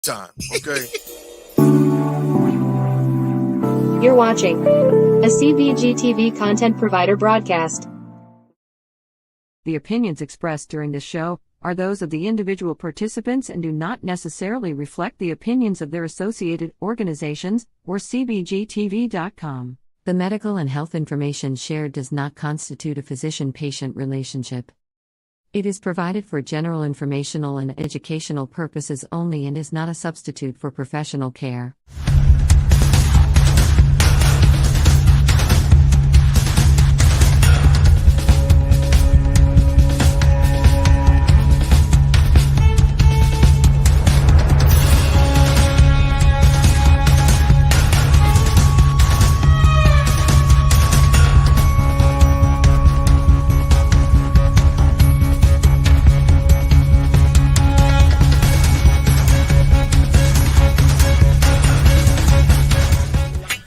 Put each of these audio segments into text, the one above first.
time. Okay. You're watching a CBG TV content provider broadcast. The opinions expressed during this show are those of the individual participants and do not necessarily reflect the opinions of their associated organizations or CBGTV.com. The medical and health information shared does not constitute a physician-patient relationship. It is provided for general informational and educational purposes only and is not a substitute for professional care.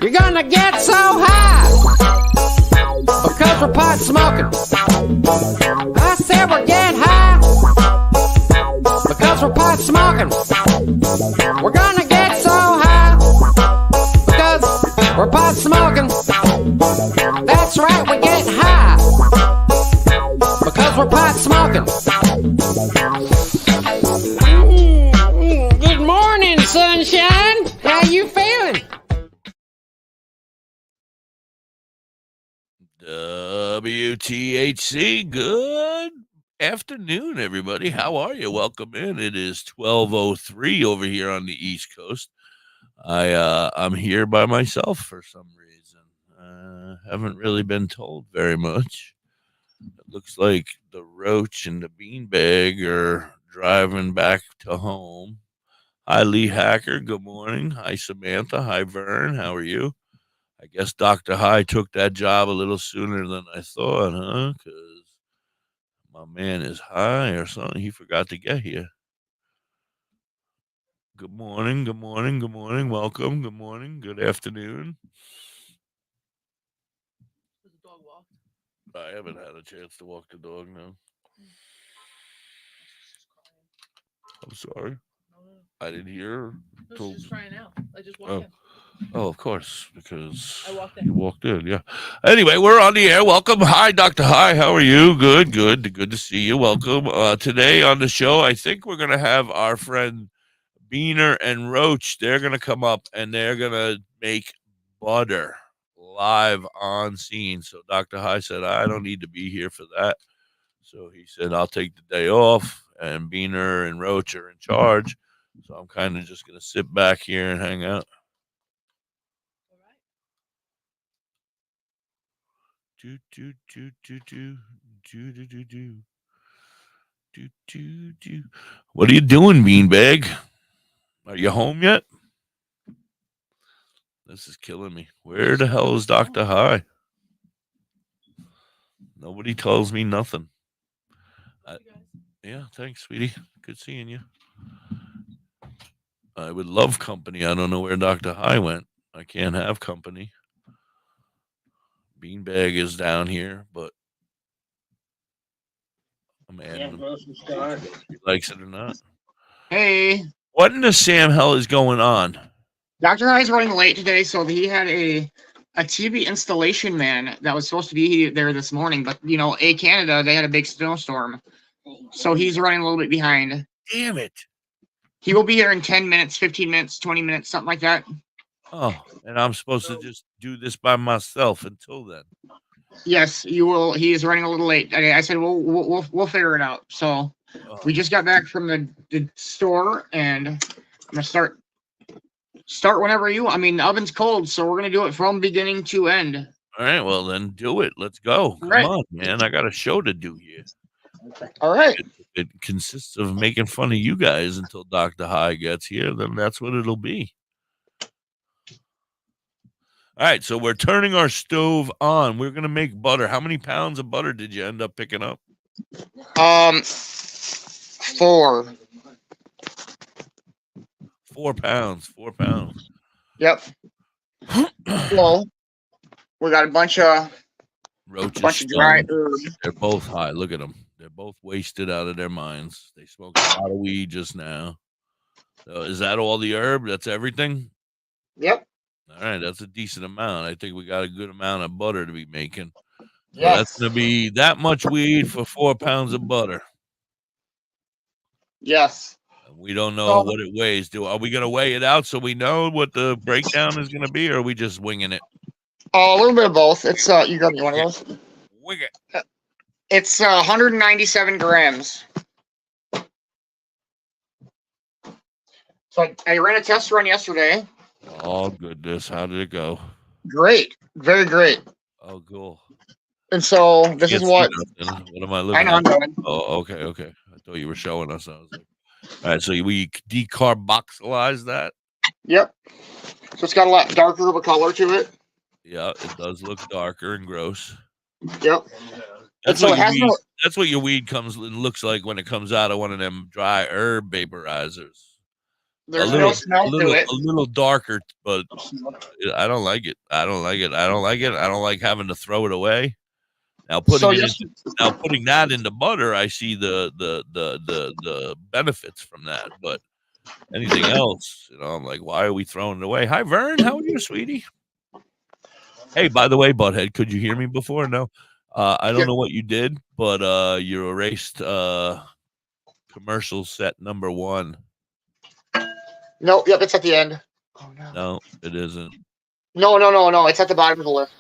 You're gonna get so high because we're pot smoking. I said we're get high because we're pot smoking. We're gonna get so high because we're pot smoking. That's right, we get high because we're pot smoking. Good morning, sunshine. How you feeling? WTHC, good afternoon, everybody. How are you? Welcome in. It is 12:03 over here on the East Coast. I'm here by myself for some reason. Haven't really been told very much. It looks like the Roach and the Beanbag are driving back to home. Hi, Lee Hacker. Good morning. Hi, Samantha. Hi, Vern. How are you? I guess Dr. High took that job a little sooner than I thought, huh? Because my man is high or something. He forgot to get here. Good morning, good morning, good morning. Welcome. Good morning. Good afternoon. Does the dog walk? I haven't had a chance to walk the dog now. I'm sorry. I didn't hear. No, she's just crying out. I just walked in. Oh, of course, because I walked in. you walked in, yeah. Anyway, we're on the air. Welcome. Hi, Dr. High. How are you? Good. Good to see you. Welcome. Today on the show, I think we're going to have our friend Beaner and Roach. They're going to come up and they're going to make butter live on scene. So Dr. High said, I don't need to be here for that. So he said, I'll take the day off, and Beaner and Roach are in charge. So I'm kind of just going to sit back here and hang out. What are you doing, Beanbag? Are you home yet? This is killing me. Where the hell is Dr. High? Nobody tells me nothing. Yeah, thanks, sweetie. Good seeing you. I would love company. I don't know where Dr. High went. I can't have company. Beanbag is down here, but I'm adding him. He likes it or not. Hey. What in the Sam hell is going on? Dr. High's running late today, so he had a TV installation man that was supposed to be there this morning, but, Canada, they had a big snowstorm, so he's running a little bit behind. Damn it. He will be here in 10 minutes, 15 minutes, 20 minutes, something like that. Oh, and I'm supposed to just do this by myself until then. Yes, you will. He is running a little late. I said we'll figure it out. So we just got back from the store, and I'm gonna start whenever you. I mean, the oven's cold, so we're gonna do it from beginning to end. All right, well then do it. Let's go. Come on, man. I got a show to do here. All right. It consists of making fun of you guys until Dr. High gets here. Then that's what it'll be. All right, so we're turning our stove on. We're gonna make butter. How many pounds of butter did you end up picking up? 4. 4 pounds. 4 pounds. Yep. Well, we got a bunch of dry herbs. They're both high. Look at them. They're both wasted out of their minds. They smoked a lot of weed just now. So is that all the herb? That's everything? Yep. All right, that's a decent amount. I think we got a good amount of butter to be making. So that's Yes. going to be that much weed for 4 pounds of butter. Yes. And we don't know So, what it weighs. Are we going to weigh it out so we know what the breakdown is going to be, or are we just winging it? a little bit of both. It's you got me one of those. Wing it. It's 197 grams. So I ran a test run yesterday. Oh goodness, how did it go? Great, very great. Oh, cool. And so this Can't is see what nothing. What am I I looking know at? I'm doing. Oh, okay. I thought you were showing us. I was like, all right. So we decarboxylize that. Yep. So it's got a lot darker of a color to it. Yeah, it does look darker and gross. Yep. That's so what it your has weed. no. That's what your weed comes and looks like when it comes out of one of them dry herb vaporizers. There's no smell to it. A little darker, but I don't like it. I don't like having to throw it away. Now putting that into butter, I see the benefits from that. But anything else, I'm like, why are we throwing it away? Hi, Vern. How are you, sweetie? Hey, by the way, Butthead, could you hear me before? No. I don't know what you did, but you erased commercial set number 1. No, yep, it's at the end. Oh no. No, it isn't. No. It's at the bottom of the list.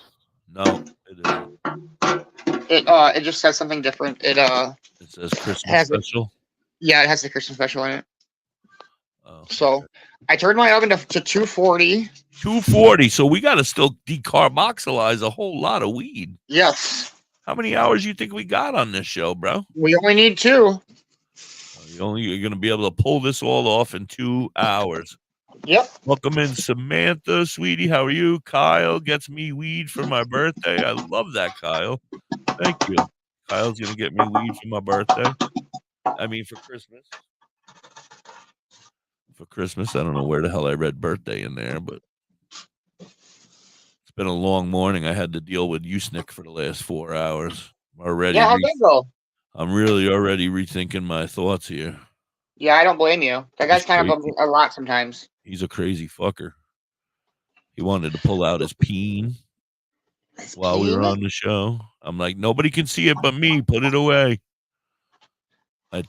No, it isn't. It just says something different. It says Christmas special. Yeah, it has the Christmas special in it. Oh, so okay. I turned my oven to 240. 240. So we got to still decarboxylize a whole lot of weed. Yes. How many hours do you think we got on this show, bro? We only need 2. You're going to be able to pull this all off in 2 hours. Yep. Welcome in, Samantha, sweetie. How are you? Kyle gets me weed for my birthday. I love that, Kyle. Thank you. Kyle's going to get me weed for my birthday. I mean, for Christmas. For Christmas. I don't know where the hell I read birthday in there, but it's been a long morning. I had to deal with Usnick for the last 4 hours. Already. Yeah, how'd that go? I'm really already rethinking my thoughts here. Yeah, I don't blame you. That guy's kind of a lot sometimes. He's a crazy fucker. He wanted to pull out his peen while we were on the show. I'm like, nobody can see it but me. Put it away.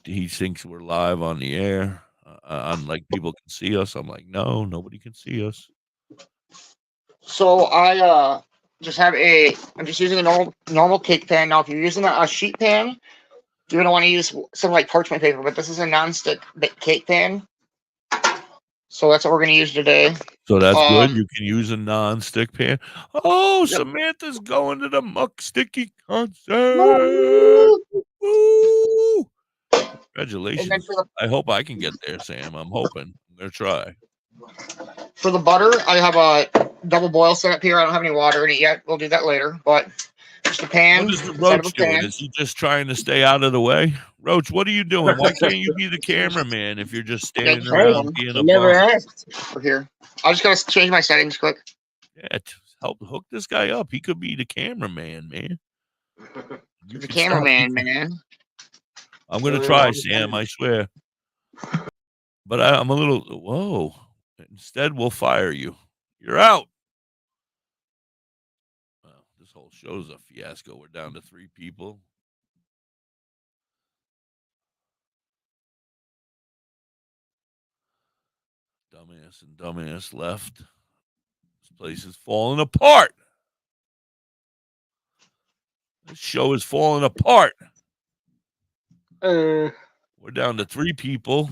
He thinks we're live on the air. I'm like, people can see us. I'm like, no, nobody can see us. So I I'm just using a normal cake pan. Now, if you're using a sheet pan, you're gonna want to use something like parchment paper. But this is a non-stick cake pan, so that's what we're gonna use today. So that's good. You can use a non-stick pan. Oh, yep. Samantha's going to the Muck Sticky concert. Woo! Congratulations. I hope I can get there, Sam. I'm hoping. I'm going to try. For the butter, I have a double boil set up here. I don't have any water in it yet. We'll do that later. But just a pan. What is the Roach doing? Is he just trying to stay out of the way? Roach, what are you doing? Why can't you be the cameraman if you're just standing around being a never asked. We're here. I just got to change my settings quick. Yeah, help hook this guy up. He could be the cameraman, man. He's the cameraman, man. I'm going to try, Sam, I swear. But I'm a little, whoa. Instead, we'll fire you. You're out. Well, this whole show's a fiasco. We're down to 3 people. Dumbass and dumbass left. This place is falling apart. This show is falling apart. We're down to 3 people.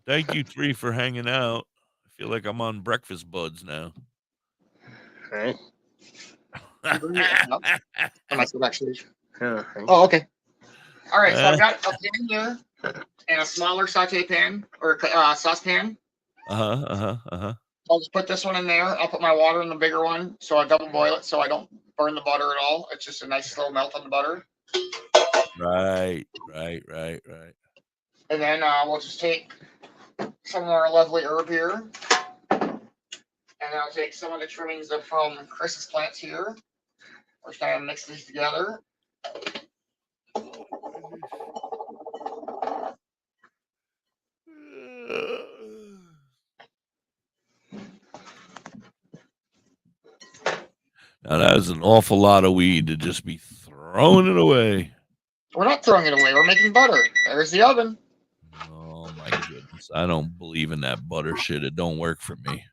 Thank you, 3, for hanging out. I feel like I'm on Breakfast Buds now. All right. I might go backstage. Oh, okay. All right, so I've got a pan here and a smaller saute pan or saucepan. I'll just put this one in there. I'll put my water in the bigger one, so I double boil it so I don't burn the butter at all. It's just a nice slow melt on the butter. Right. And then we'll just take some of our lovely herb here. And then I'll take some of the trimmings from Chris's plants here. We're just going to mix these together. Now that is an awful lot of weed to just be throwing it away. We're not throwing it away. We're making butter. There's the oven. Oh my goodness. I don't believe in that butter shit. It don't work for me.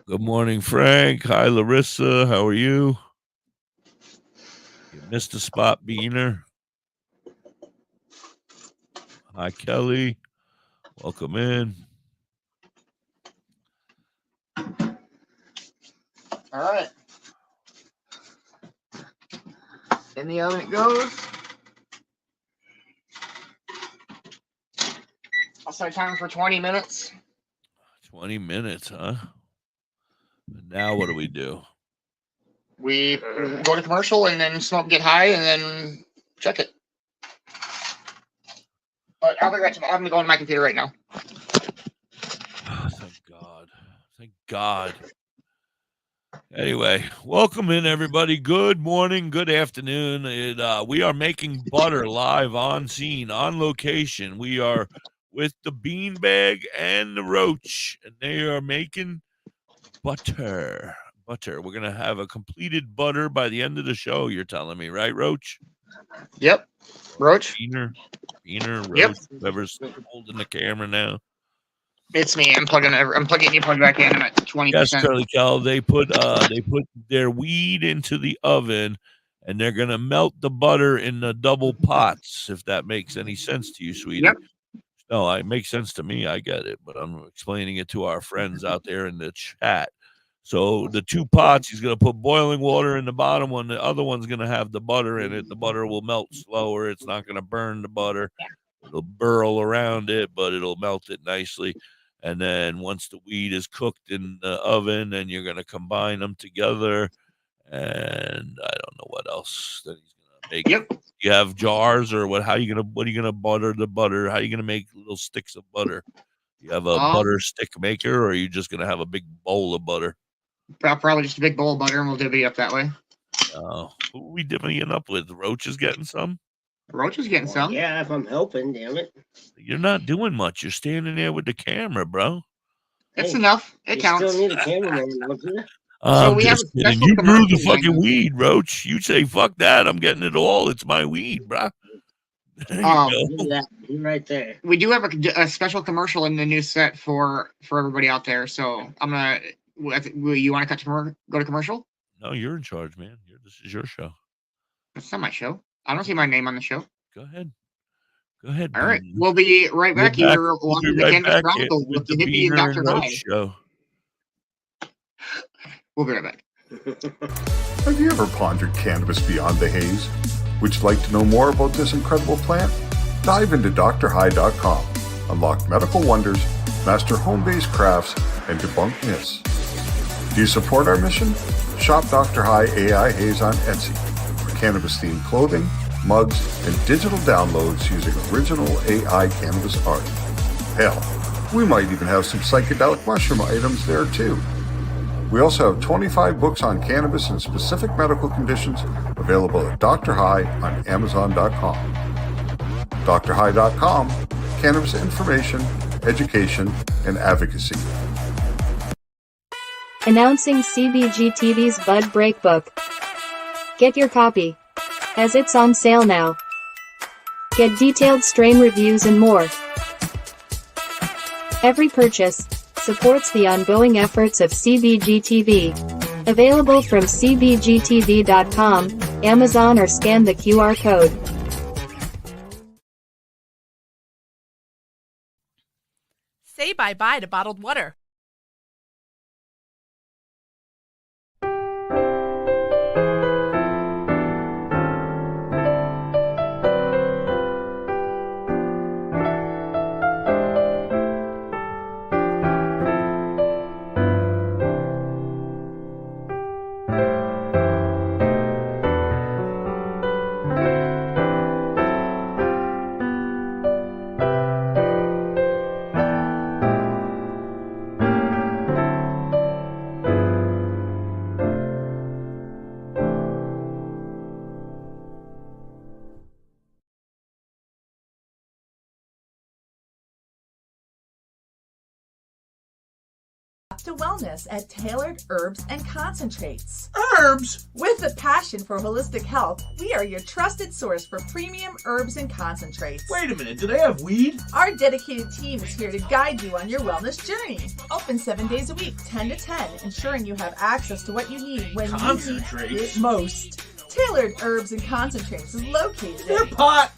Good morning, Frank. Hi, Larissa. How are you? You missed a spot, Beaner. Hi, Kelly. Welcome in. All right. In the oven it goes. I'll set a timer for 20 minutes. 20 minutes, huh? And now what do we do? We go to commercial and then smoke, get high, and then check it. But I'll be right back. I'm going to go on my computer right now. Thank God. Thank God. Anyway, welcome in, everybody. Good morning, good afternoon. We are making butter live on scene, on location. We are with the beanbag and the roach, and they are making butter. We're going to have a completed butter by the end of the show, you're telling me, right, Roach? Yep. Roach? Beaner, Roach, Yep. whoever's holding the camera now. It's me. I'm plugging you plug back in. I'm at 20%. Yes, Curly Cal. They put their weed into the oven, and they're gonna melt the butter in the double pots. If that makes any sense to you, sweetie. Yep. No, it makes sense to me. I get it, but I'm explaining it to our friends out there in the chat. So the two pots, he's gonna put boiling water in the bottom one. The other one's gonna have the butter in it. The butter will melt slower. It's not gonna burn the butter. It'll burl around it, but it'll melt it nicely. And then once the weed is cooked in the oven, then you're going to combine them together. And I don't know what else that he's going to make. Yep. You have jars or what? What are you going to butter the butter? How are you going to make little sticks of butter? You have a butter stick maker, or are you just going to have a big bowl of butter? Probably just a big bowl of butter, and we'll divvy it up that way. Who are we divvying up with? Roach is getting some? Roach is getting some. Yeah, if I'm helping, damn it. You're not doing much. You're standing there with the camera, bro. That's Hey, enough. It You counts. still need a cameraman, don't you? So we have Just a kidding. special You grew the commercial fucking thing. weed, Roach. You say, fuck that. I'm getting it all. It's my weed, bro. There you go. Look at that. You're right there. We do have a special commercial in the new set for everybody out there. So I'm gonna. You want to go to commercial? No, you're in charge, man. This is your show. That's not my show. I don't see my name on the show. Go ahead. Go ahead. All right, Beaner. we'll be right back. We'll You're we'll watching be the right Cannabis back Chronicles with with the the hippie and Beaner Dr. and Roach High. show. We'll be right back. Have you ever pondered cannabis beyond the haze? Would you like to know more about this incredible plant? Dive into drhigh.com. Unlock medical wonders, master home-based crafts, and debunk myths. Do you support our mission? Shop Dr. High AI Haze on Etsy for cannabis-themed clothing, mugs, and digital downloads using original AI cannabis art. Hell, we might even have some psychedelic mushroom items there too. We also have 25 books on cannabis and specific medical conditions available at Dr. High on Amazon.com. drhigh.com, cannabis information, education, and advocacy. Announcing CBG TV's Bud Break Book. Get your copy, as it's on sale now. Get detailed strain reviews and more. Every purchase supports the ongoing efforts of CBG TV. Available from cbgtv.com, Amazon, or scan the QR code. Say bye-bye to bottled water. to wellness at Tailored Herbs and Concentrates. Herbs? With a passion for holistic health, we are your trusted source for premium herbs and concentrates. Wait a minute, do they have weed? Our dedicated team is here to guide you on your wellness journey. Open 7 days a week, 10 to 10, ensuring you have access to what you need when you need it most. Tailored Herbs and Concentrates is located at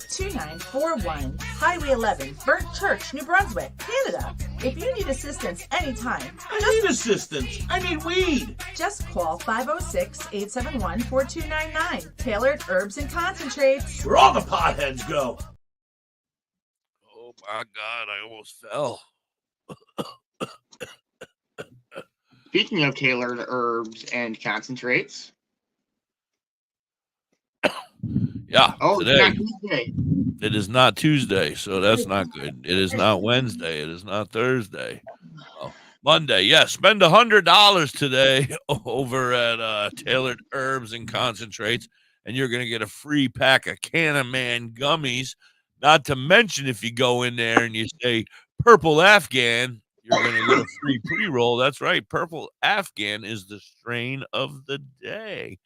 2941 Highway 11, Burnt Church, New Brunswick, Canada. If you need assistance anytime, I need assistance. I need weed. Just call 506-871-4299. Tailored Herbs and Concentrates. Where all the potheads go. Oh my God, I almost fell. Speaking of Tailored Herbs and Concentrates. Yeah, today. Tuesday. It is not Tuesday, so that's not good. It is not Wednesday. It is not Thursday. Well, Monday, yes. Spend $100 today over at Tailored Herbs and Concentrates, and you're going to get a free pack of Cannabis gummies. Not to mention, if you go in there and you say Purple Afghan, you're going to get a free pre-roll. That's right. Purple Afghan is the strain of the day.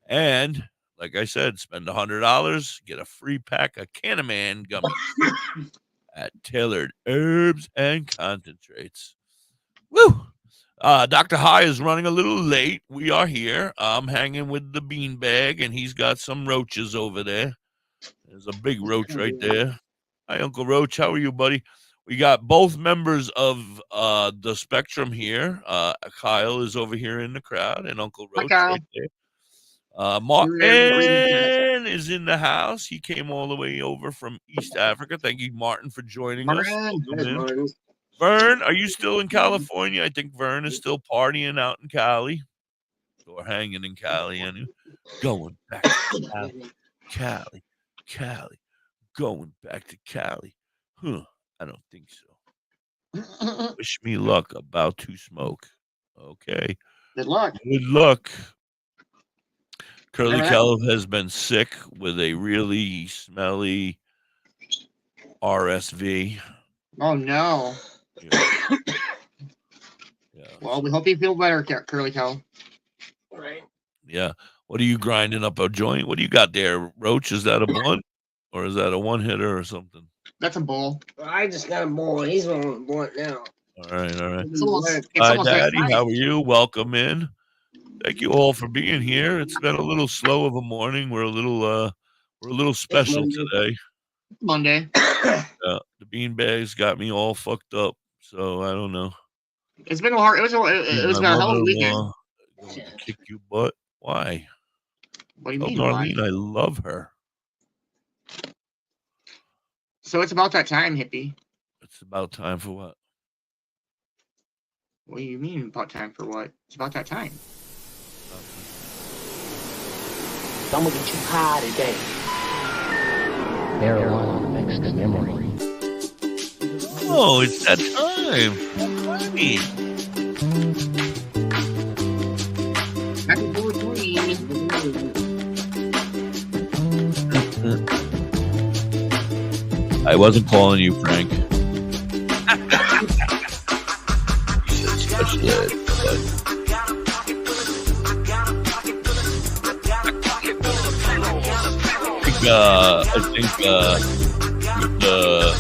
And like I said, spend $100, get a free pack of Cannabis gummies at Tailored Herbs and Concentrates. Woo! Dr. High is running a little late. We are here. I'm hanging with the beanbag, and he's got some roaches over there. There's a big roach right there. Hi, Uncle Roach. How are you, buddy? We got both members of the spectrum here. Kyle is over here in the crowd, and Uncle Roach right there. Martin is in the house. He came all the way over from East Africa. Thank you, Martin, for joining us. Vern, are you still in California? I think Vern is still partying out in Cali. Or hanging in Cali. And going back to Cali. Going back to Cali. Huh, I don't think so. Wish me luck. About to smoke. Okay. Good luck. Good luck. Curly Kel has been sick with a really smelly RSV. Oh, no. Yeah. Well, we hope you feel better, Curly Kel. Right. Yeah. What are you grinding up a joint? What do you got there, Roach? Is that a blunt? Or is that a one-hitter or something? That's a bowl. I just got a bowl. He's on a blunt now. All right. It's Hi, almost Daddy. like How are you? Welcome in. Thank you all for being here. It's been a little slow of a morning. We're a little special today. Monday. The beanbags got me all fucked up, so I don't know. It's been hard. It was a hell of a weekend. Going to kick you butt. Why? What do you mean? Darlene, I love her. So it's about that time, hippie. It's about time for what? What do you mean about time for what? It's about that time. I'm gonna get you high today. Marijuana affects memory. Oh, it's that time. Funny. I wasn't calling you, Frank. I think the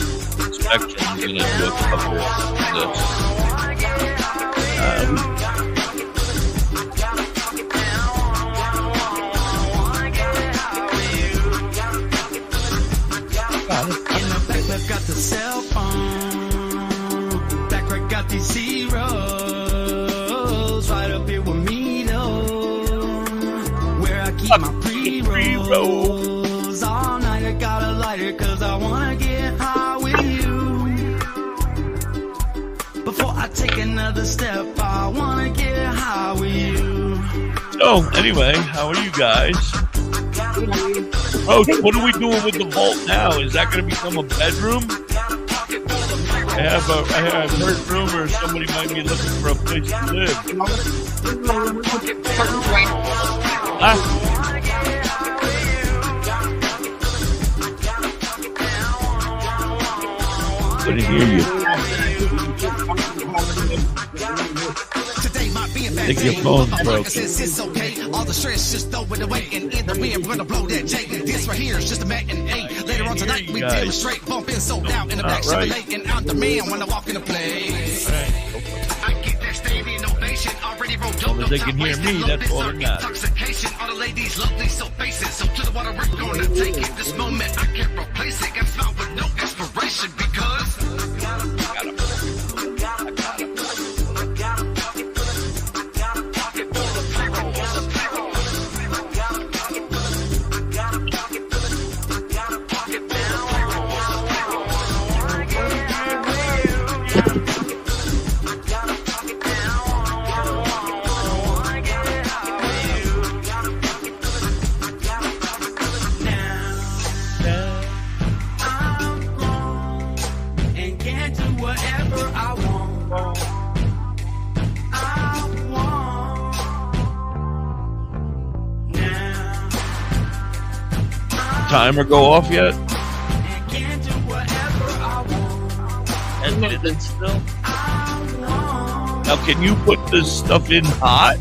spectrum is going to do a couple of this. Got the cell phone. Back right got these zeros. Right up here with me though. Where I keep my pre-rolls. All night I got a lighter cause I wanna get high with you. Before I take another step, I wanna get high with you. So anyway, how are you guys? Oh, what are we doing with the vault now? Is that going to become a bedroom? I have heard rumors somebody might be looking for a place to live. couldn't hear you. Think your phone's broken. It's okay. All the stress, just throw it away. And in the wind, we're gonna blow that J. This right here is just a matinee. Later on tonight, we demonstrate. Bumping sold out in the back, Chevrolet. And I'm the man when I walk in the place. I get that standing ovation already rolled up. As long as they can hear me, that's all that matters. Intoxication, all the ladies lovely, so faces. So to the water, we're gonna take it. This moment, I can't replace it. Got smile with no inspiration because Timer go off yet? And it's still. Now, can you put this stuff in hot?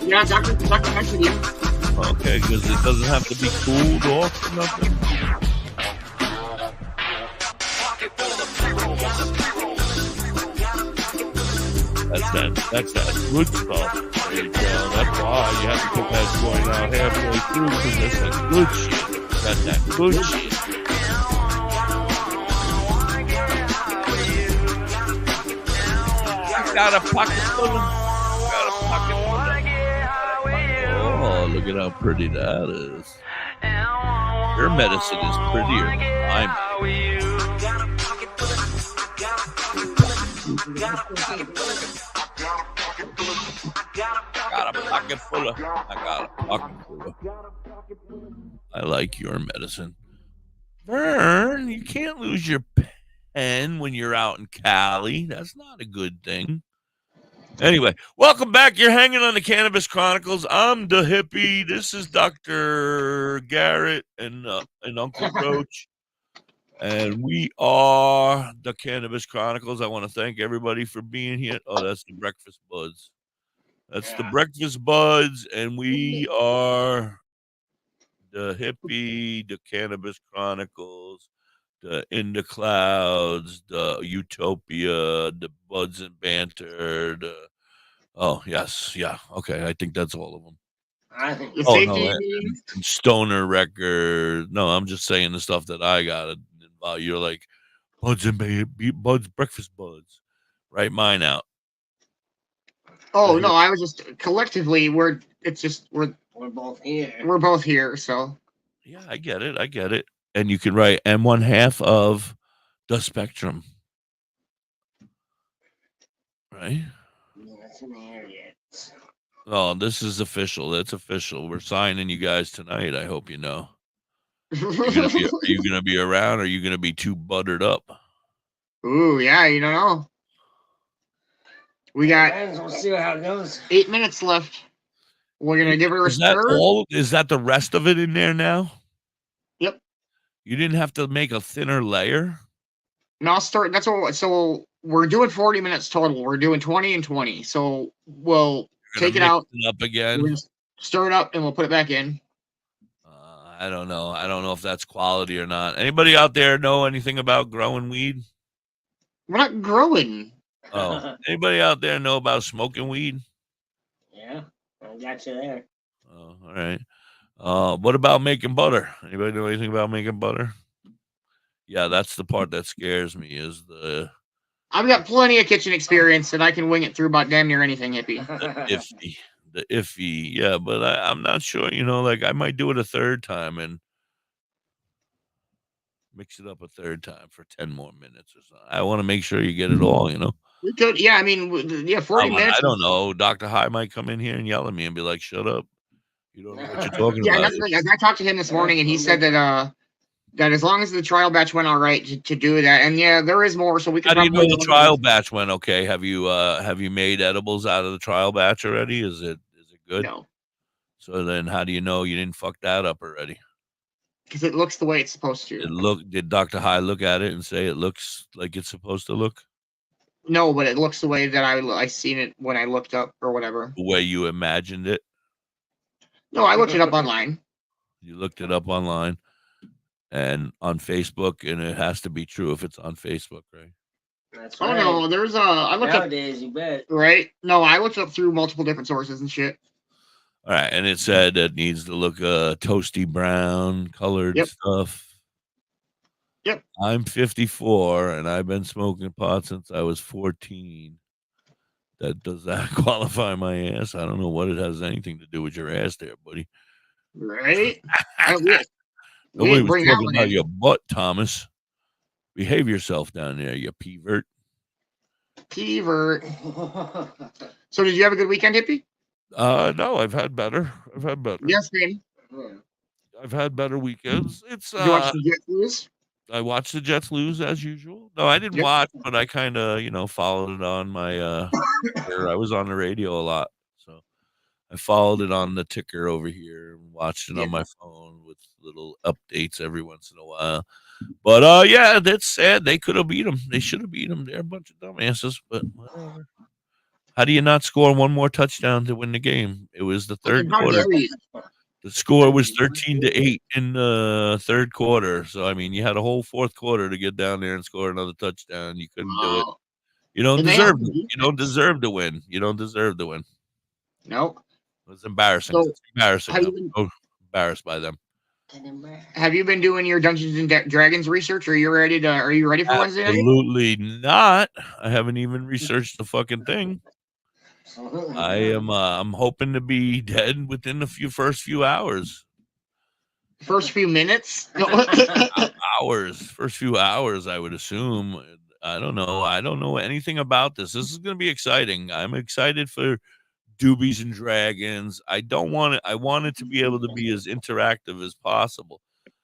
Yeah, Dr. mentioned you. Okay, because it doesn't have to be cooled off or nothing. That's that good stuff. There you go. That's why you have to put that joint out halfway through, because that's that good shit. That's that good shit. I got a pocket full of. Oh, look at how pretty that is. Your medicine is prettier than mine. I got a pocket full of. I like your medicine. Vern, you can't lose your pen when you're out in Cali. That's not a good thing. Anyway, welcome back. You're hanging on the Cannabis Chronicles. I'm the hippie. This is Dr. Garrett and Uncle Roach. And we are the Cannabis Chronicles. I want to thank everybody for being here. Oh, that's the Breakfast Buds. That's the Breakfast Buds. And we are the hippie, the Cannabis Chronicles, the In the Clouds, the Utopia, the Buds and Banter, oh, yes, yeah, okay, I think that's all of them. I think no, and Stoner Record. No, I'm just saying the stuff that I got. You're like, Buds and Buds, Breakfast Buds. Write mine out. Oh, no, I was just, collectively, we're both here. We're both here, so. Yeah, I get it. And you can write and one half of the spectrum. Right? That's in the air yet. Oh, this is official. That's official. We're signing you guys tonight. I hope you know. Are you gonna be around? Or are you gonna be too buttered up? Ooh, yeah, you don't know. We got We'll see how it goes. 8 minutes left. We're gonna give it a stir. Is that the rest of it in there now? Yep. You didn't have to make a thinner layer? No, I'll start. That's what. So we're doing 40 minutes total. We're doing 20 and 20. So we'll take it out. Up again. We'll stir it up and we'll put it back in. I don't know. I don't know if that's quality or not. Anybody out there know anything about growing weed? We're not growing. Oh, anybody out there know about smoking weed? Yeah, I got you there. Oh, all right. What about making butter? Anybody know anything about making butter? Yeah, that's the part that scares me. Is the I've got plenty of kitchen experience and I can wing it through about damn near anything, hippie. The iffy. Yeah, but I'm not sure. Like I might do it a third time and mix it up a third time for 10 more minutes or something. I want to make sure you get it all. We could, yeah. I mean, 40 minutes. I don't know. Dr. High might come in here and yell at me and be like, "Shut up! You don't know what you're talking yeah, about." Yeah, I talked to him this morning and he said that that as long as the trial batch went all right to do that, and yeah, there is more, so we can. How do you know the trial batch went okay? Have you made edibles out of the trial batch already? Is it good? No. So then, how do you know you didn't fuck that up already? because it looks the way it's supposed to. Did Dr. High look at it and say it looks like it's supposed to look? No, but it looks the way that I seen it when I looked up or whatever. The way you imagined it? No, I looked it up online. You looked it up online and on Facebook, and it has to be true if it's on Facebook, right? That's Oh right. no, there's I looked Nowadays, you bet. right. No, I looked up through multiple different sources and shit. All right, and it said it needs to look toasty brown colored stuff. Yep. I'm 54 and I've been smoking pot since I was 14. Does that qualify my ass? I don't know what it has anything to do with your ass there, buddy. Right? Nobody was talking about your butt, Thomas. Behave yourself down there, you peevert. Peevert. So did you have a good weekend, Hippie? No, I've had better. Yes, man. I've had better weekends. It's Did you watch the Jets lose? I watched the Jets lose as usual. No, I didn't watch, but I kind of, followed it on my ticker. I was on the radio a lot, so I followed it on the ticker over here and watched it on my phone with little updates every once in a while. But yeah, that's sad. They could have beat them. They should have beat them. They're a bunch of dumbasses, but whatever. How do you not score one more touchdown to win the game? It was the third quarter. The score was 13-8 in the third quarter. So, I mean, you had a whole fourth quarter to get down there and score another touchdown. You couldn't do it. You don't deserve it. You don't deserve to win. You don't deserve to win. Nope. It's embarrassing. So, it's embarrassing. I'm so embarrassed by them. Have you been doing your Dungeons and Dragons research? Are you ready for Wednesday night? Absolutely not. I haven't even researched the fucking thing. I am I'm hoping to be dead within the first few hours. First few minutes? Hours. First few hours, I would assume. I don't know. I don't know anything about this. This is going to be exciting. I'm excited for Doobies and Dragons. I want it to be able to be as interactive as possible.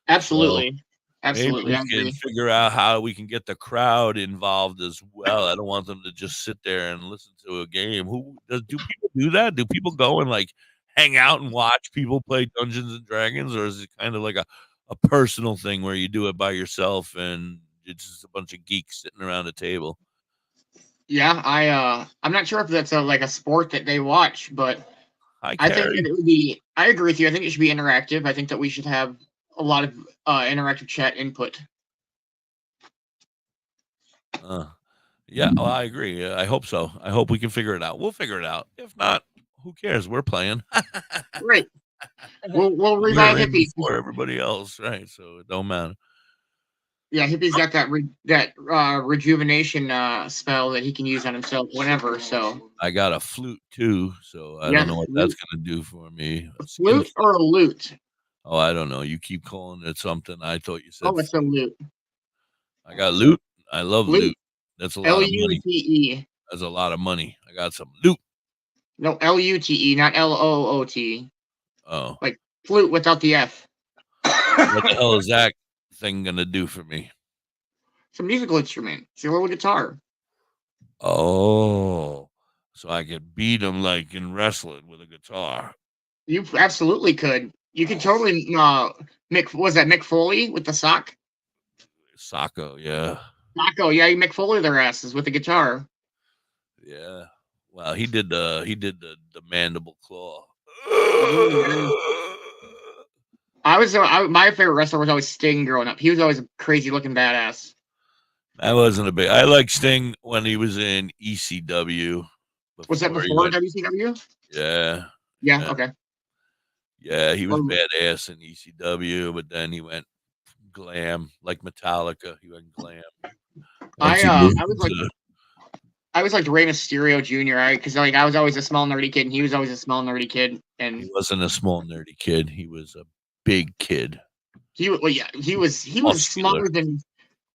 Absolutely. So absolutely. maybe we can figure out how we can get the crowd involved as well. I don't want them to just sit there and listen to a game. Do people do that? Do people go and like hang out and watch people play Dungeons and Dragons, or is it kind of like a personal thing where you do it by yourself and it's just a bunch of geeks sitting around a table? Yeah, I'm not sure if that's like a sport that they watch, but I think that it would be. I agree with you. I think it should be interactive. I think that we should have a lot of interactive chat input. Yeah, well, I agree. I hope so. I hope we can figure it out. We'll figure it out. If not, who cares? We're playing. Right. We'll revive Hippie for everybody else, right? So it don't matter. Yeah, Hippie's got that rejuvenation spell that he can use on himself whenever. So I got a flute too, so I don't know what that's gonna do for me. A flute or a lute? Oh, I don't know. You keep calling it something. I thought you said. Oh, it's a lute. I got loot. I love loot. That's a lot of money. L-U-T-E. That's a lot of money. I got some loot. No, L-U-T-E, not L-O-O-T. Oh. Like flute without the F. What the hell is that thing gonna do for me? It's a musical instrument. It's a little guitar. Oh, so I could beat him like in wrestling with a guitar. You absolutely could. You could totally was that Mick Foley with the sock? Socko, yeah. Socko, yeah, you Mick Foley their asses with the guitar. Yeah. Well, he did the mandible claw. My favorite wrestler was always Sting growing up. He was always a crazy looking badass. I like Sting when he was in ECW. Was that before WCW? Yeah. Yeah, okay. Yeah, he was badass in ECW, but then he went glam, like Metallica. He went glam. I was like Rey Mysterio Jr. Because I was always a small nerdy kid, and he was always a small nerdy kid. And he wasn't a small nerdy kid. He was a big kid. He was smaller than.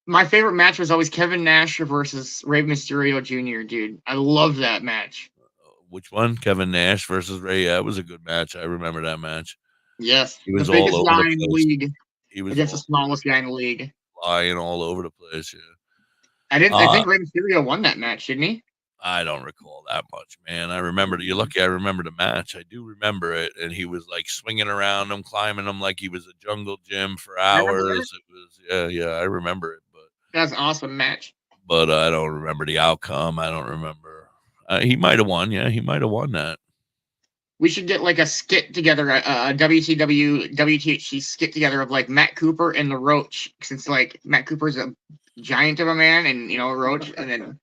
My favorite match was always Kevin Nash versus Rey Mysterio Jr. Dude, I love that match. Which one? Kevin Nash versus Ray. Yeah, it was a good match. I remember that match. Yes, he was the biggest all guy over in the league. He was against the smallest guy in the league. Flying all over the place. Yeah. I think Rey Mysterio won that match, didn't he? I don't recall that much, man. I remember. You're lucky. I remember the match. I do remember it, and he was like swinging around them, climbing them like he was a jungle gym for hours. It was, yeah. I remember it, but That's an awesome match. But I don't remember the outcome. I don't remember. He might have won. Yeah, he might have won that. We should get like a skit together, a WCW WTHC skit together of like Matt Cooper and the Roach, since like Matt Cooper's a giant of a man, and Roach, and then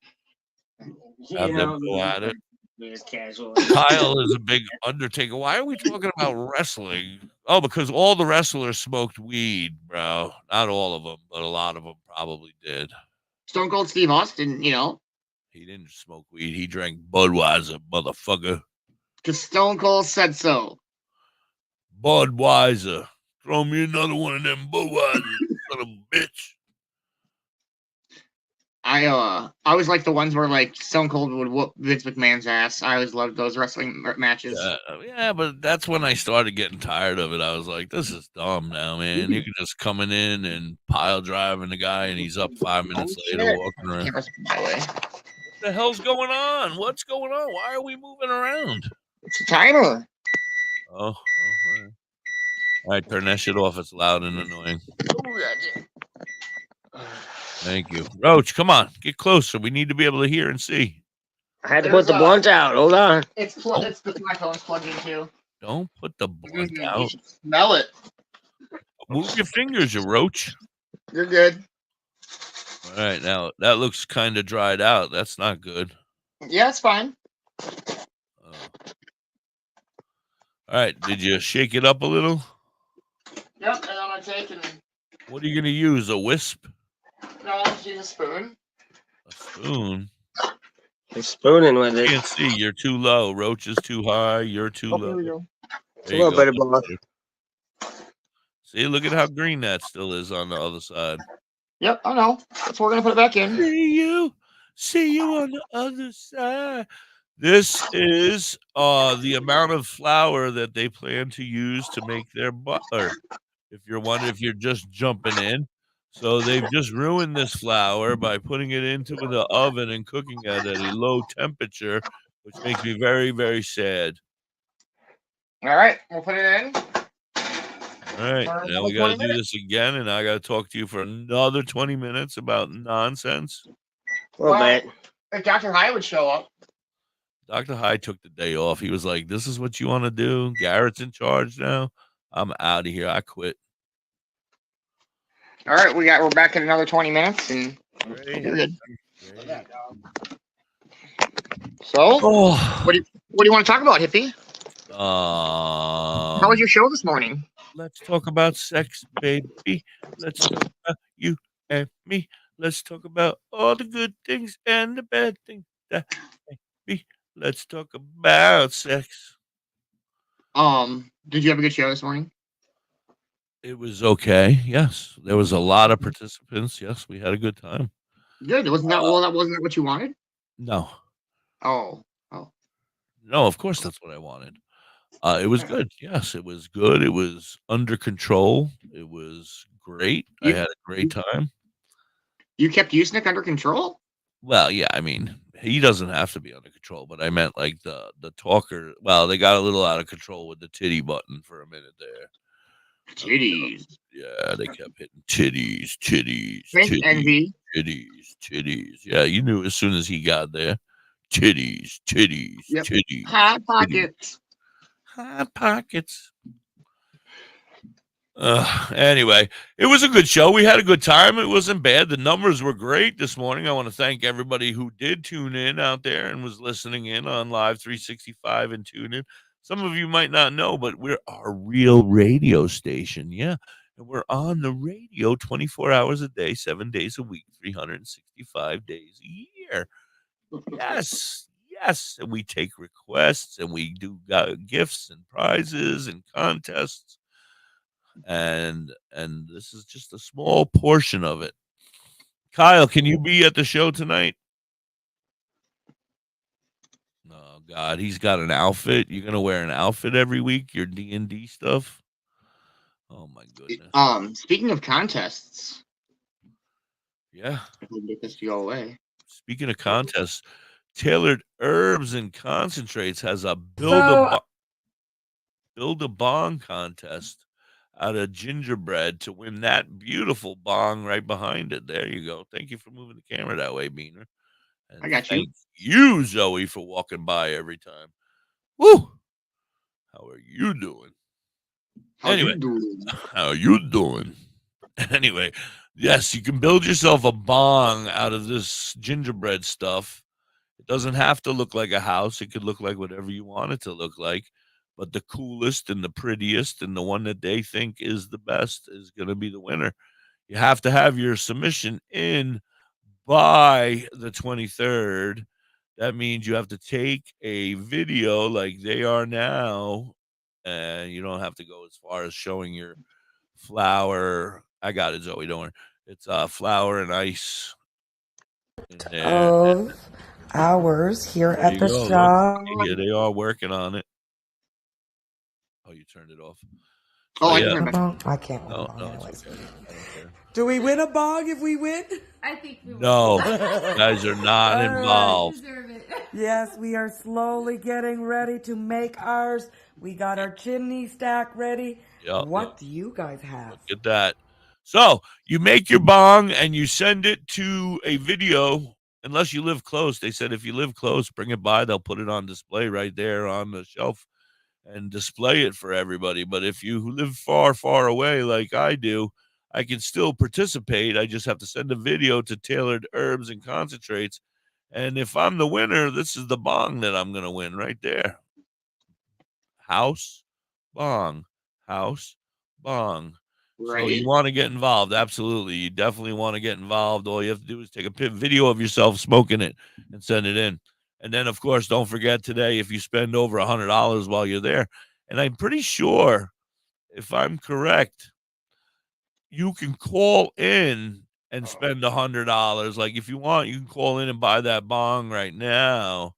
Have them go at it. Just casual. Kyle is a big Undertaker. Why are we talking about wrestling? Oh, because all the wrestlers smoked weed, bro. Not all of them, but a lot of them probably did. Stone Cold Steve Austin, He didn't smoke weed. He drank Budweiser, motherfucker. Because Stone Cold said so. Budweiser. Throw me another one of them Budweisers, son of a bitch. I always like the ones where like Stone Cold would whoop Vince McMahon's ass. I always loved those wrestling matches. Yeah, but that's when I started getting tired of it. I was like, this is dumb now, man. You can just coming in and pile driving the guy, and he's up 5 minutes later walking around. What the hell's going on? What's going on? Why are we moving around? It's a timer. Oh, all right. All right, turn that shit off. It's loud and annoying. Thank you. Roach, come on. Get closer. We need to be able to hear and see. I had to put the blunt out. Hold on. It's my phone's plugged in too. Don't put the blunt out. Smell it. Move your fingers, you roach. You're good. All right, now that looks kind of dried out. That's not good. Yeah, it's fine. All right, did you shake it up a little? Yep, and I'm gonna take and. What are you gonna use? A wisp? No, I'll just use a spoon. A spoon? You're spooning with I it. can't see. You're too low. Roach is too high. You're too low. Here we go. There A you little go. bit of both. See, look at how green that still is on the other side. Yep, I know. That's why we're gonna put it back in. See you on the other side. This is the amount of flour that they plan to use to make their butter. If you're just jumping in. So they've just ruined this flour by putting it into the oven and cooking it at a low temperature, which makes me very, very sad. All right, we'll put it in. All right, now we got to do this again, and I got to talk to you for another 20 minutes about nonsense. A little bit. If Dr. High would show up. Dr. High took the day off. He was like, this is what you want to do? Garrett's in charge now. I'm out of here. I quit. All right, we're back in another 20 minutes, and Great. we're good. So, what do you want to talk about, hippie? How was your show this morning? Let's talk about sex, baby. Let's talk about you and me. Let's talk about all the good things and the bad things that maybe. Let's talk about sex. Did you have a good show this morning? It was okay. Yes, there was a lot of participants. Yes, we had a good time. Good. Wasn't that what you wanted? No. Oh. No, of course that's what I wanted. It was good. Yes, it was good. It was under control. It was great. I had a great time. You kept Usnick under control? Well, yeah, I mean, he doesn't have to be under control, but I meant like the talker. Well, they got a little out of control with the titty button for a minute there. Titties. Yeah, they kept hitting titties. Envy. Titties. Yeah, you knew as soon as he got there. Titties. Yep. Titties. Hot pockets. Hot pockets. Anyway, it was a good show. We had a good time. It wasn't bad. The numbers were great this morning. I want to thank everybody who did tune in out there and was listening in on Live 365 and tune in. Some of you might not know, but we're a real radio station. Yeah. And we're on the radio 24 hours a day, 7 days a week, 365 days a year. Yes. And we take requests and we do gifts and prizes and contests. And this is just a small portion of it. Kyle, can you be at the show tonight? Oh God, he's got an outfit. You're gonna wear an outfit every week. Your D&D stuff. Oh my goodness. Speaking of contests. Yeah. We'll get this to go away. Speaking of contests, Tailored Herbs and Concentrates has a So build a bong contest out of gingerbread to win that beautiful bong right behind it. There you go. Thank you for moving the camera that way, Beaner. And I got you. thank you, Zoe, for walking by every time. Woo! How are you doing? How Anyway, you doing? how you doing? Anyway, yes, you can build yourself a bong out of this gingerbread stuff. It doesn't have to look like a house. It could look like whatever you want it to look like. But the coolest and the prettiest and the one that they think is the best is going to be the winner. You have to have your submission in by the 23rd. That means you have to take a video like they are now, and you don't have to go as far as showing your flour. I got it, Zoe. Don't worry. It's flour and ice in there. of hours here There at you the go. Look, shop. yeah, they are working on it. Oh, you turned it off. Oh, So, I yeah. can turn it back. I can't win No, a bong no, it's anyways. okay. I don't care. Do we win a bong if we win? I think we No, you guys are not All right. involved. deserve it. Yes, we are slowly getting ready to make ours. We got our chimney stack ready. Yeah, What do you guys have? look at that. So you make your bong and you send it to a video. Unless you live close, they said if you live close, bring it by. They'll put it on display right there on the shelf and display it for everybody. But if you live far, far away like I do, I can still participate. I just have to send a video to Tailored Herbs and Concentrates. And if I'm the winner, this is the bong that I'm going to win right there. House, bong, house, bong. So Right. you want to get involved. Absolutely. You definitely want to get involved. All you have to do is take a video of yourself smoking it and send it in. And then, of course, don't forget today, if you spend over $100 while you're there, and I'm pretty sure, if I'm correct, you can call in and spend $100. Like if you want, you can call in and buy that bong right now.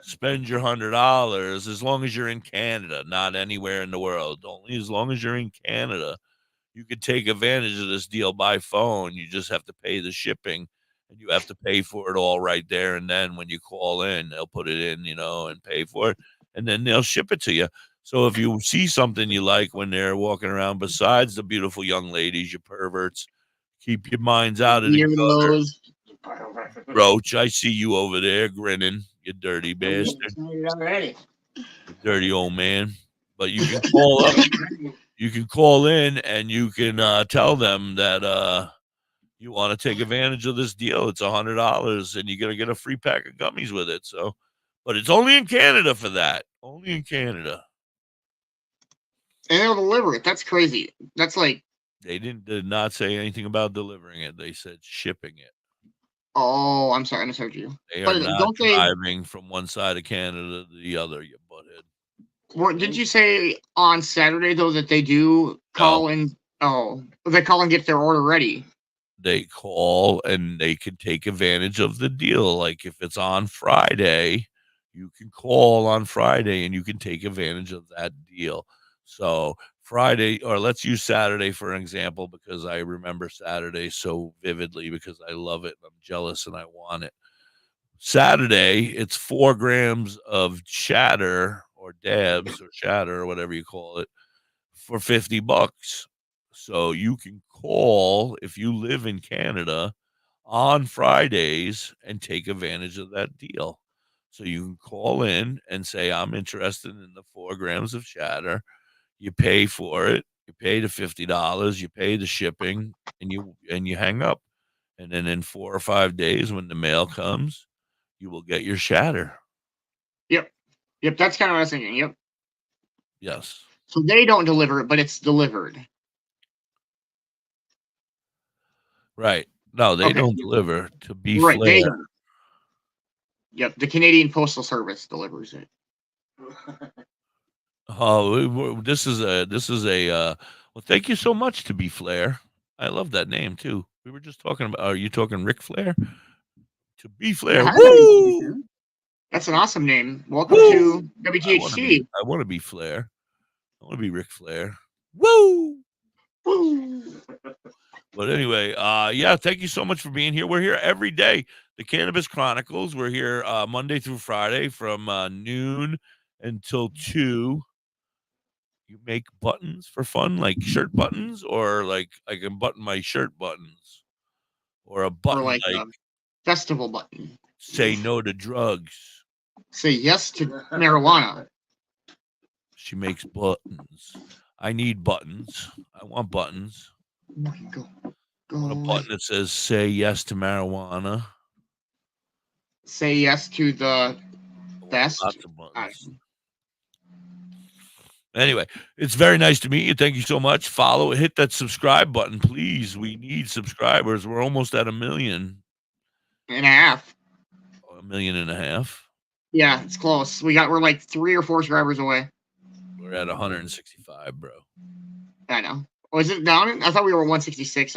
Spend your $100 as long as you're in Canada, not anywhere in the world. Only as long as you're in Canada. You could take advantage of this deal by phone. You just have to pay the shipping, and you have to pay for it all right there and then. When you call in, they'll put it in, and pay for it, and then they'll ship it to you. So if you see something you like when they're walking around, besides the beautiful young ladies, you perverts, keep your minds out of the gutter. Weirdos. Roach, I see you over there grinning, you dirty bastard, Already. you dirty old man. But you can call up. You can call in and you can tell them that you want to take advantage of this deal. It's $100 and you're going to get a free pack of gummies with it. So, but it's only in Canada for that. Only in Canada. And they'll deliver it. That's crazy. That's like, They did not say anything about delivering it. They said shipping it. oh, I'm sorry, I misheard you. They But are not don't they? driving from one side of Canada to the other, you butthead. Did you say on Saturday though that they do call and they call and get their order ready? They call and they can take advantage of the deal. Like if it's on Friday, you can call on Friday and you can take advantage of that deal. So Friday, or let's use Saturday for an example, because I remember Saturday so vividly because I love it. I'm jealous and I want it. Saturday, it's 4 grams of shatter or dabs or shatter or whatever you call it for $50. So you can call if you live in Canada on Fridays and take advantage of that deal. So you can call in and say, I'm interested in the 4 grams of shatter. You pay for it. You pay the $50. You pay the shipping, and you hang up. And then in 4 or 5 days, when the mail comes, you will get your shatter. Yep. That's kind of what I was thinking. Yep. Yes. So they don't deliver it, but it's delivered. Right. No, they don't deliver. To be Right. They fair. don't. Yep. The Canadian Postal Service delivers it. Oh, this is a well, thank you so much, To Be Flair. I love that name too. We were just talking about, are you talking Ric Flair? To Be Flair. Yeah, Woo! that's an awesome name. Welcome Woo! to WTHC. I want to be Flair. I want to be Ric Flair. Woo! Woo! But anyway, yeah, thank you so much for being here. We're here every day. the Cannabis Chronicles. We're here Monday through Friday from noon until 2. You make buttons for fun, like shirt buttons, or like I can button my shirt buttons, or a button like like a festival button. say no to drugs. Say yes to marijuana. She makes buttons. I need buttons. I want buttons. Go. I want a button that says say yes to marijuana. Say yes to the best. Lots of buttons. Anyway, it's very nice to meet you. Thank you so much. Follow, hit that subscribe button, please. We need subscribers. We're almost at 1.5 million. 1.5 million. Yeah, it's close. We're like 3 or 4 subscribers away. We're at 165, bro. I know. Was it down? I thought we were 166.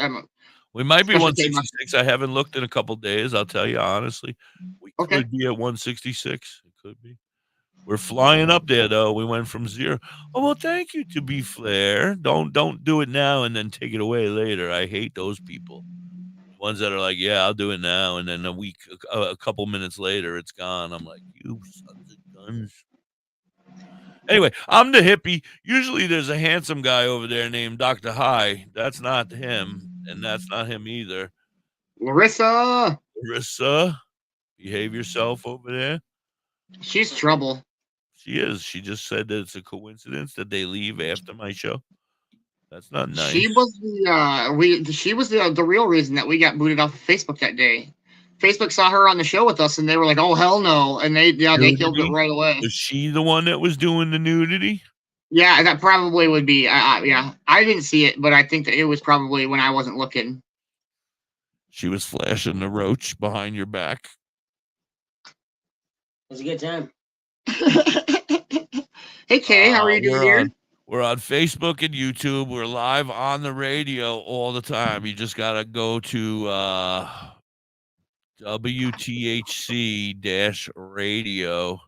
We might be 166. I haven't looked in a couple days. I'll tell you honestly. We could be at 166. It could be. We're flying up there, though. We went from 0. Oh, well, thank you, to be Flair. Don't do it now and then take it away later. I hate those people. Ones that are like, yeah, I'll do it now, and then a couple minutes later, it's gone. I'm like, you sons of guns. Anyway, I'm the hippie. Usually there's a handsome guy over there named Dr. High. That's not him, and that's not him either. Larissa, behave yourself over there. She's trouble. She is. She just said that it's a coincidence that they leave after my show. That's not nice. She was the real reason that we got booted off of Facebook that day. Facebook saw her on the show with us, and they were like, "Oh hell no!" And they killed it right away. Was she the one that was doing the nudity? Yeah, that probably would be. Yeah, I didn't see it, but I think that it was probably when I wasn't looking. She was flashing the roach behind your back. It was a good time. Hey Kay, how are you doing here? We're on Facebook and YouTube. We're live on the radio all the time. You just gotta go to WTHC-radio.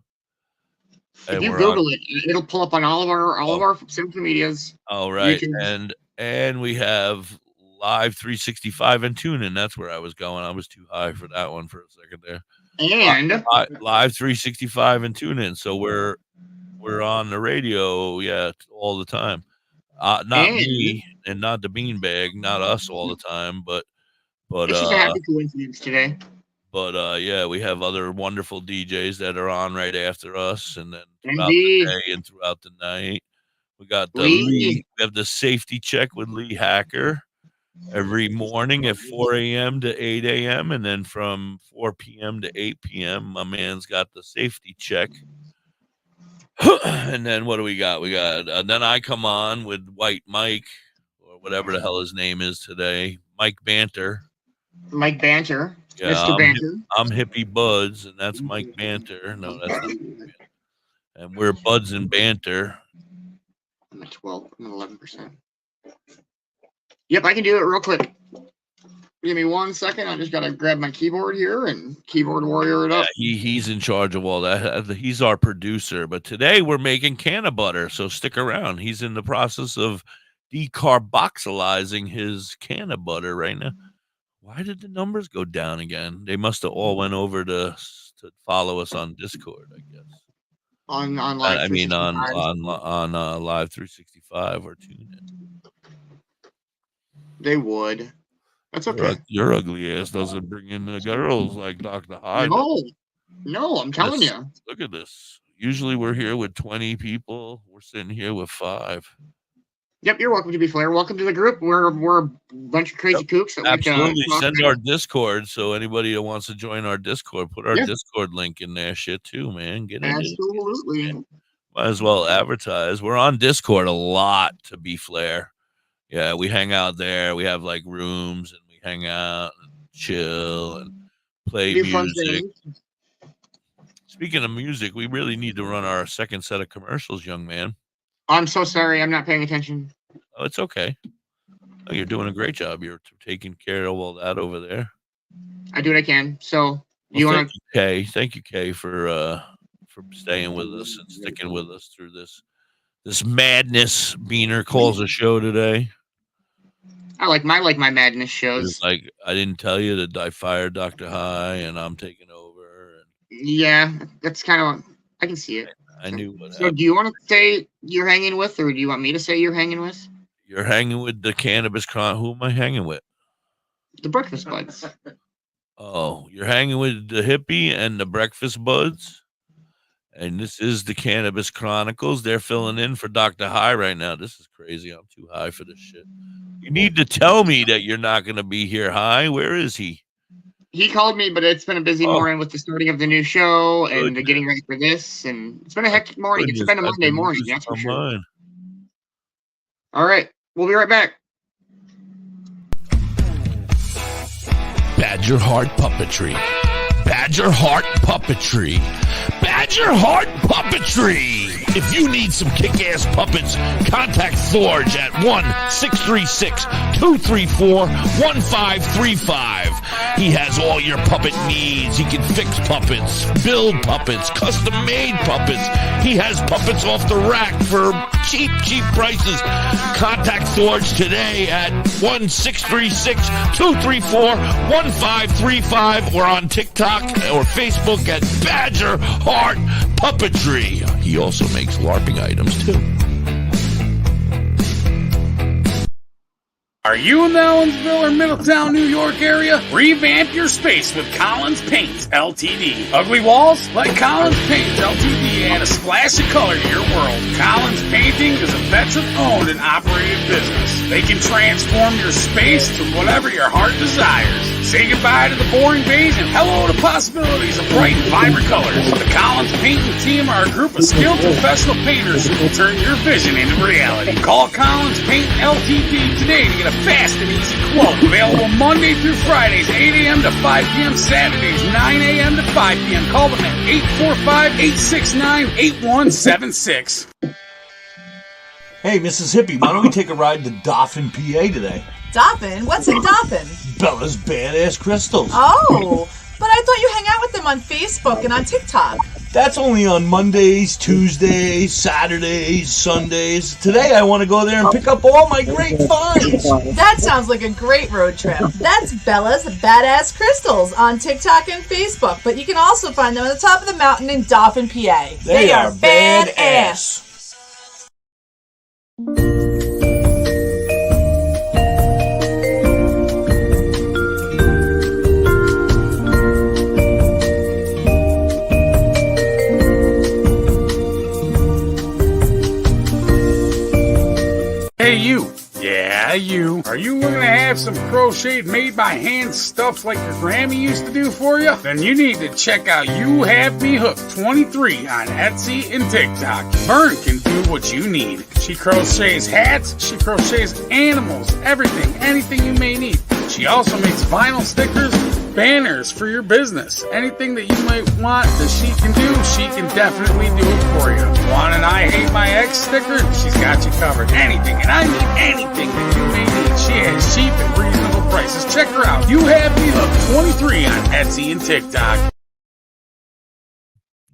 If you Google it, it'll pull up on all of our social medias. Oh, right. YouTube. And we have Live 365 and TuneIn. That's where I was going. I was too high for that one for a second there. And Live 365 and TuneIn. So we're on the radio, all the time. Not me and not the beanbag, not us all the time, but it's just a happy coincidence today. But we have other wonderful DJs that are on right after us, and then throughout the day and throughout the night. We got we have the safety check with Lee Hacker every morning at 4 a.m. to 8 a.m. And then from 4 p.m. to 8 p.m., my man's got the safety check. And then what do we got? We got then I come on with White Mike, or whatever the hell his name is today, Mike Banter. Mike Banter. Yeah, Mr. Banter. I'm Hippie Buds, and that's Mike Banter. No, that's not Mike Banter. And we're Buds and Banter. I'm at 12. I'm at 11%. Yep, I can do it real quick. Give me 1 second. I just got to grab my keyboard here and keyboard warrior it up. He's in charge of all that. He's our producer. But today we're making canna butter, so stick around. He's in the process of decarboxylizing his canna butter right now. Why did the numbers go down again? They must have all went over to follow us on Discord, I guess. On Live 365. on Live 365 or TuneIn. They would. That's okay. Your ugly ass doesn't bring in the girls like Dr. Hyde. No, I'm telling you. Look at this. Usually we're here with 20 people. We're sitting here with 5. Yep, you're welcome to be Flair. Welcome to the group. We're a bunch of crazy kooks. That absolutely. Send our Discord. So anybody that wants to join our Discord, put our Discord link in there. Shit too, man. Get in. Absolutely. Might as well advertise. We're on Discord a lot to be Flair. Yeah, we hang out there. We have like rooms and we hang out and chill and play music. Speaking of music, we really need to run our second set of commercials, young man. I'm so sorry. I'm not paying attention. Oh, it's okay. Oh, you're doing a great job. You're taking care of all that over there. I do what I can. So you want to? Thank you, Kay, for staying with us and sticking with us through this madness. Beaner calls a show today. I like my madness It's shows. like I didn't tell you that I fired Dr. High and I'm taking over. And Yeah, that's kind of. I can see it. I knew what So, happened. do you want to say you're hanging with, or do you want me to say you're hanging with? You're hanging with the Cannabis Chronicles. Who am I hanging with? The Breakfast Buds. Oh, you're hanging with the hippie and the Breakfast Buds. And this is the Cannabis Chronicles. They're filling in for Dr. High right now. This is crazy. I'm too high for this shit. You need to tell me that you're not going to be here, High. Where is he? He called me, but it's been a busy morning with the starting of the new show and the getting ready for this, and it's been a hectic morning. It's been a Monday morning, that's for sure. All right, we'll be right back. Badger Heart Puppetry. Badger Heart Puppetry. Badger Heart Puppetry. If you need some kick-ass puppets, contact Forge at 1-636-234-1535. He has all your puppet needs. He can fix puppets, build puppets, custom-made puppets. He has puppets off the rack for cheap prices. Contact Forge today at 1-636-234-1535 or on TikTok or Facebook at Badger Heart Puppetry. He also makes LARPing items too. Are you in the Ellensville or Middletown, New York area? Revamp your space with Collins Paints Ltd. Ugly walls? Let Collins Paints Ltd. add a splash of color to your world. Collins Painting is a veteran-owned and operated business. They can transform your space to whatever your heart desires. Say goodbye to the boring beige and hello to possibilities of bright and vibrant colors. The Collins Painting team are a group of skilled professional painters who will turn your vision into reality. Call Collins Paint Ltd. today to get a fast and easy quote. Available Monday through Fridays, 8 a.m. to 5 p.m. Saturdays, 9 a.m. to 5 p.m. Call them at 845-869-8176. Hey, Mrs. Hippie, why don't we take a ride to Dauphin, PA today? Dauphin? What's in Dauphin? Bella's Badass Crystals. Oh, but I thought you hang out with them on Facebook and on TikTok. That's only on Mondays, Tuesdays, Saturdays, Sundays. Today I want to go there and pick up all my great finds. That sounds like a great road trip. That's Bella's Badass Crystals on TikTok and Facebook, but you can also find them at the top of the mountain in Dauphin, PA. They are badass. Hey, you. Yeah, you. Are you looking to have some crocheted made by hand stuff like your Grammy used to do for you? Then you need to check out You Have Me Hooked 23 on Etsy and TikTok. Vern can do what you need. She crochets hats, she crochets animals, everything, anything you may need. She also makes vinyl stickers, banners for your business. Anything that you might want that she can do, she can definitely do it for you. Want an I Hate My Ex sticker? She's got you covered. Anything, and I mean anything that you may need. She has cheap and reasonable prices. Check her out. You Have Me Hooked 23 on Etsy and TikTok.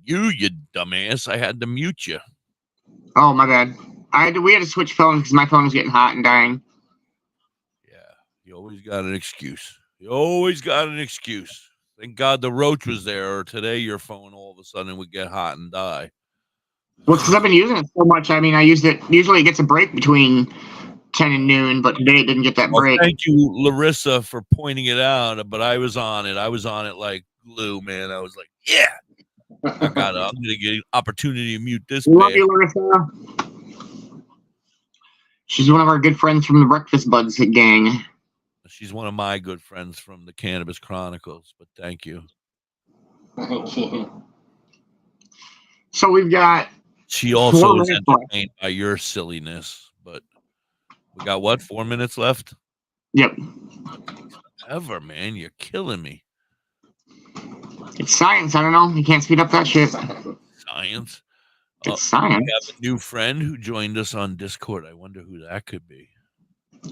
You dumbass. I had to mute you. Oh, my bad. We had to switch phones because my phone was getting hot and dying. You always got an excuse. You always got an excuse. Thank God the roach was there, or today your phone all of a sudden would get hot and die. Well, because I've been using it so much. I mean, I used it. Usually it gets a break between 10 and noon, but today it didn't get that break. Thank you, Larissa, for pointing it out, but I was on it. I was on it like glue, man. I was like, yeah. I'm going to get an opportunity to mute this. Love you, Larissa. She's one of our good friends from the Breakfast Buds gang. She's one of my good friends from the Cannabis Chronicles, but thank you. Thank you. So we've got. She also is entertained by your silliness, but we got what? 4 minutes left? Yep. Ever, man. You're killing me. It's science. I don't know. You can't speed up that shit. Science. It's science. We have a new friend who joined us on Discord. I wonder who that could be.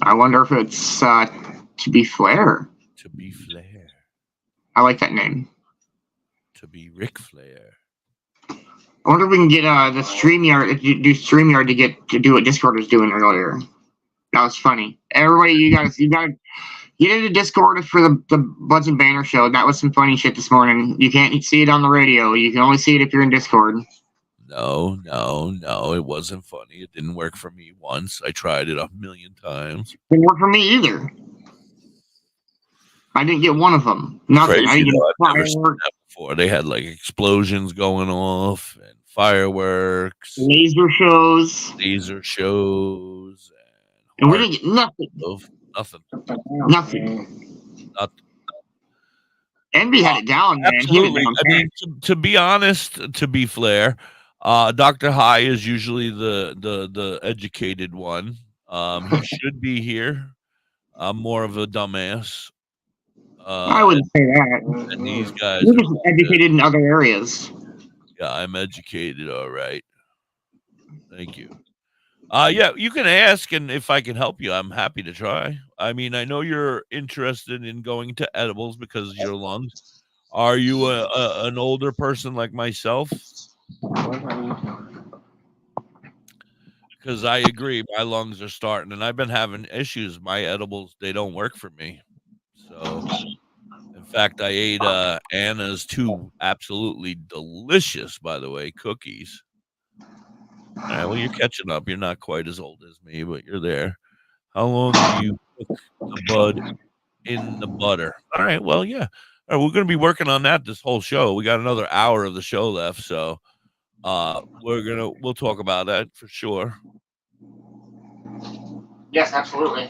I wonder if it's To Be Flair. To Be Flair. I like that name. To Be Ric Flair. I wonder if we can get the StreamYard, if you do StreamYard to do what Discord was doing earlier. That was funny. Everybody, you got to get into Discord for the Buds and Banner show. That was some funny shit this morning. You can't see it on the radio. You can only see it if you're in Discord. No, it wasn't funny. It didn't work for me once. I tried it 1,000,000 times. Didn't work for me either. I didn't get one of them. Nothing. Crazy, I didn't though. get I've never seen that before. They had like explosions going off and fireworks, laser shows, and we didn't get nothing. Nothing. Envy had it down, man. Absolutely. I mean, to be honest, to be fair, Dr. High is usually the educated one. He should be here. I'm more of a dumbass. I wouldn't say that. And these guys You're just educated in other areas. Yeah, I'm educated. All right. Thank you. Yeah, you can ask, and if I can help you, I'm happy to try. I mean, I know you're interested in going to edibles because of your lungs. Are you an older person like myself? Because I agree, my lungs are starting, and I've been having issues. My edibles, they don't work for me. So, in fact, I ate Anna's 2 absolutely delicious, by the way, cookies. All right, well, you're catching up. You're not quite as old as me, but you're there. How long do you cook the bud in the butter? All right, well, yeah. All right, we're going to be working on that this whole show. We got another hour of the show left, so we'll talk about that for sure. Yes, absolutely.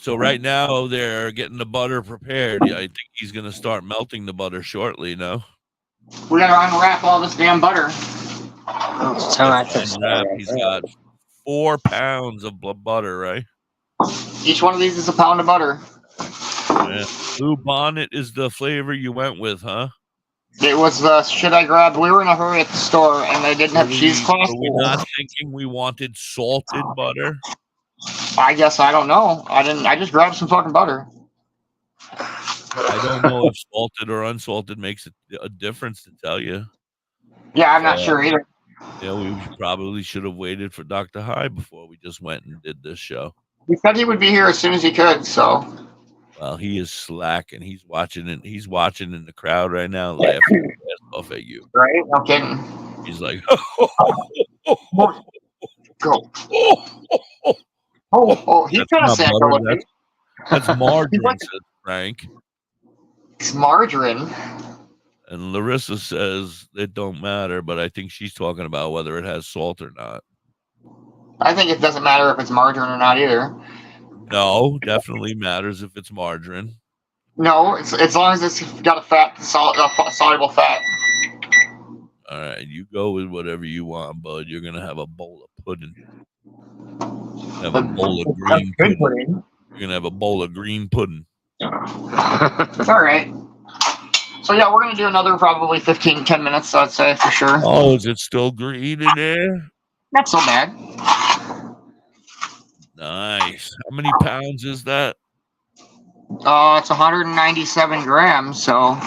So right now they're getting the butter prepared. I think he's going to start melting the butter shortly. No, we got to unwrap all this damn butter. He's got 4 pounds of butter, right? Each one of these is a pound of butter. Yeah. Blue Bonnet is the flavor you went with, huh? It was the shit I grabbed. We were in a hurry at the store, and they didn't have cheesecloth. Were we not thinking we wanted salted butter? I guess I don't know. I just grabbed some fucking butter. I don't know if salted or unsalted makes a difference to tell you. Yeah, I'm not sure either. Yeah, we probably should have waited for Dr. High before we just went and did this show. He said he would be here as soon as he could, so. Well, he is slacking. He's watching it. He's watching in the crowd right now, laughing his ass off at you. Right? No kidding. He's like, go. Oh, he's gonna say that's margarine, says Frank. It's margarine. And Larissa says it don't matter, but I think she's talking about whether it has salt or not. I think it doesn't matter if it's margarine or not either. No, definitely matters if it's margarine. No, it's as long as it's got a soluble fat. All right, you go with whatever you want, bud. You're gonna have a bowl of pudding. Have a bowl of green pudding. You're gonna have a bowl of green pudding. It's all right. So yeah, we're gonna do another probably 10 minutes, I'd say for sure. Oh, is it still green in there? Not so bad. Nice. How many pounds is that? It's 197 grams. So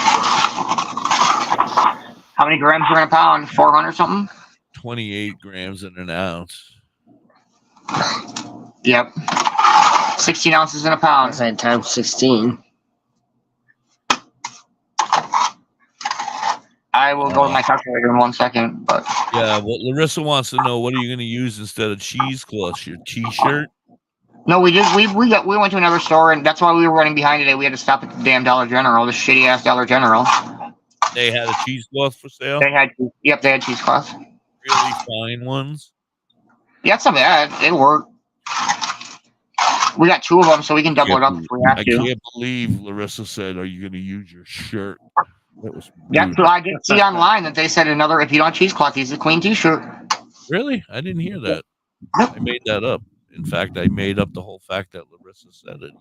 how many grams are in a pound? 400 something? 28 grams in an ounce. Yep. 16 ounces in a pound. I had times 16. I will go to my calculator in 1 second, but yeah. Well, Larissa wants to know, what are you going to use instead of cheesecloth? Your T-shirt? No, we went to another store, and that's why we were running behind today. We had to stop at the damn Dollar General, the shitty ass Dollar General. They had a cheesecloth for sale? They had cheesecloth. Really fine ones? Yeah, it's not bad. It'll work. We got 2 of them, so we can double it up if we have to. I can't believe Larissa said, are you going to use your shirt? That's what I did see online, that they said if you don't cheesecloth, use a clean t-shirt. Really? I didn't hear that. I made that up. In fact, I made up the whole fact that Larissa said it.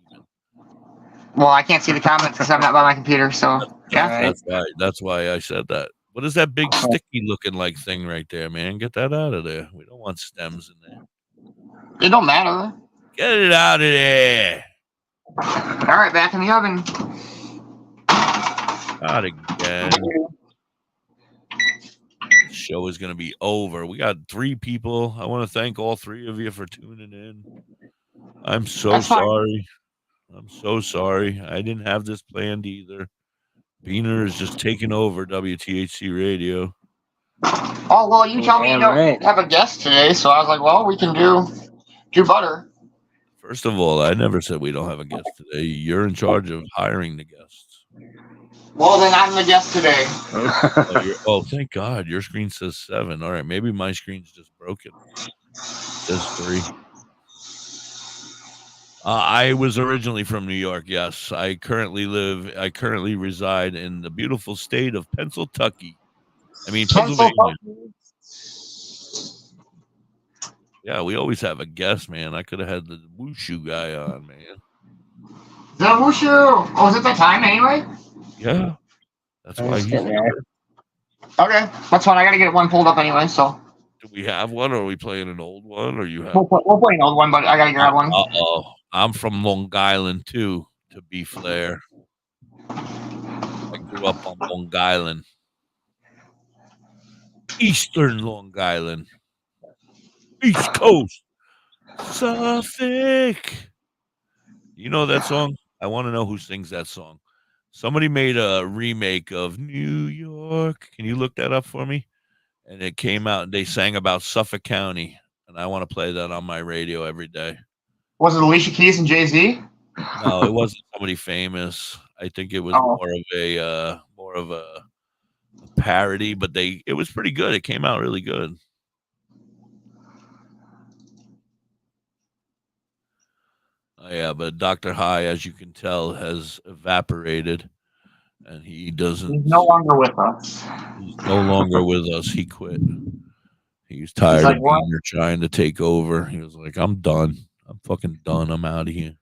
Well, I can't see the comments because I'm not by my computer, so yeah. That's why I said that. What is that big sticky looking like thing right there, man? Get that out of there. We don't want stems in there. It don't matter. Get it out of there. All right, back in the oven. Not again. show is going to be over. We got 3 people. I want to thank all 3 of you for tuning in. I'm so sorry. I'm so sorry. I didn't have this planned either. Beaner is just taking over WTHC Radio. Oh, well, you tell me you don't have a guest today, so I was like, well, we can do butter. First of all, I never said we don't have a guest today. You're in charge of hiring the guests. Well, then I'm the guest today. Oh, thank God. Your screen says 7. All right, maybe my screen's just broken. It says 3. I was originally from New York, yes. I currently reside in the beautiful state of Pennsylvania. Pennsylvania. Yeah, we always have a guest, man. I could have had the Wushu guy on, man. The Wushu! Oh, is it that time anyway? Yeah. That's why he's here. Okay, that's fine. I gotta get one pulled up anyway, so. Do we have one, or are we playing an old one, or you have? We'll play an old one, but I gotta grab one. Uh-oh. I'm from Long Island, too, to be fair. I grew up on Long Island. Eastern Long Island. East Coast. Suffolk. You know that song? I want to know who sings that song. Somebody made a remake of New York. Can you look that up for me? And it came out, and they sang about Suffolk County. And I want to play that on my radio every day. Was it Alicia Keys and Jay-Z? No, it wasn't somebody famous. I think it was more of a parody, but it was pretty good. It came out really good. Oh, yeah, but Dr. High, as you can tell, has evaporated, and he doesn't. He's no longer with us. He's no longer with us. He quit. He was tired of being trying to take over. He was like, I'm done. I'm fucking done. I'm out of here.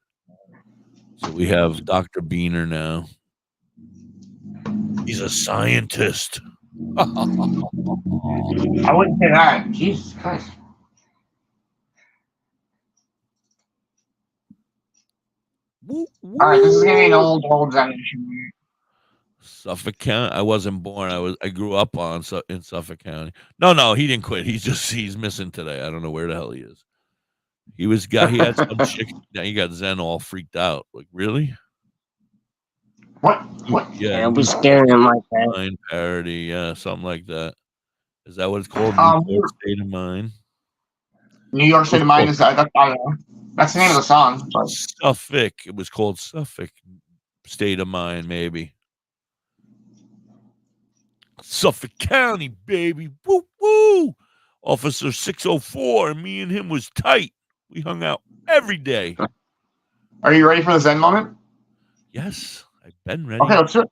So we have Dr. Beaner now. He's a scientist. I wouldn't say that. Jesus Christ. Woo, woo. All right, this is gonna be an old generation. Suffolk County. I wasn't born. I grew up in Suffolk County. No, he didn't quit. He's missing today. I don't know where the hell he is. He had some chick. Now he got Zen all freaked out. Like, really? What? Yeah, I'll be scaring him like that. Mind parody, yeah, something like that. Is that what it's called? New York State of Mind. New York State of Mind is I don't know. That's the name of the song. But. Suffolk. It was called Suffolk State of Mind, maybe. Suffolk County, baby. Woo woo. Officer 604, and me and him was tight. We hung out every day. Are you ready for the Zen moment? Yes, I've been ready. Okay, let's do it.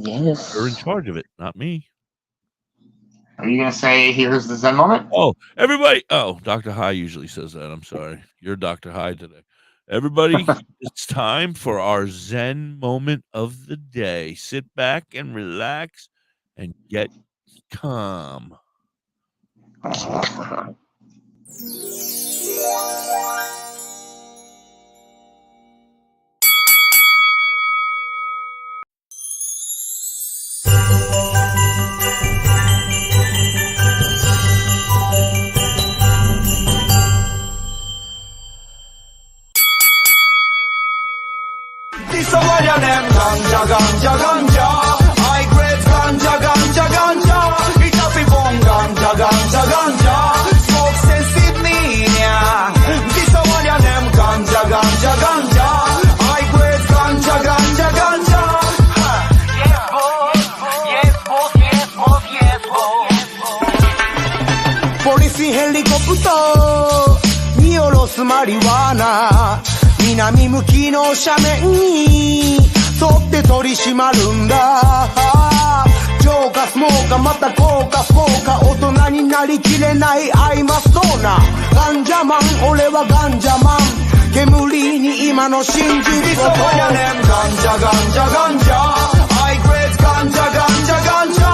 Yes. You're in charge of it, not me. Are you going to say, here's the Zen moment? Oh, everybody. Oh, Dr. High usually says that. I'm sorry. You're Dr. High today. Everybody, it's time for our Zen moment of the day. Sit back and relax and get calm. This one of them ganja, ganja, ganja. High grade ganja, ganja, ganja. It's a bong ganja, ganja, ganja. Smoke sensitive mania. This one of them ganja, ganja, ganja. High grade ganja, ganja, ganja. Yes, boss. Yes, boss. Yes, boss. Yes, boss. ポリスヘリコプター見下ろすマリワナ。南向きの斜面に沿って取り締まるんだ。ジョーカスモーカまたコーカフォーカ大人になりきれないアイマストーナガンジャマン俺はガンジャマン煙に今の真実を問うガンジャガンジャガンジャハイグレードガンジャガンジャガンジャ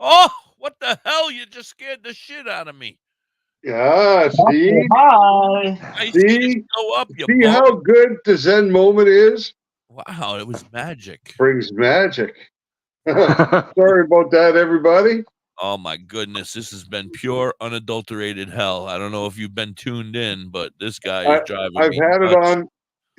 Oh, what the hell? You just scared the shit out of me. Yeah, see? Hi. See? Go up, you See bum. how good the Zen moment is? Wow, it was magic. Brings magic. Sorry about that, everybody. Oh my goodness, this has been pure unadulterated hell. I don't know if you've been tuned in, but this guy is driving I've me had it nuts. on.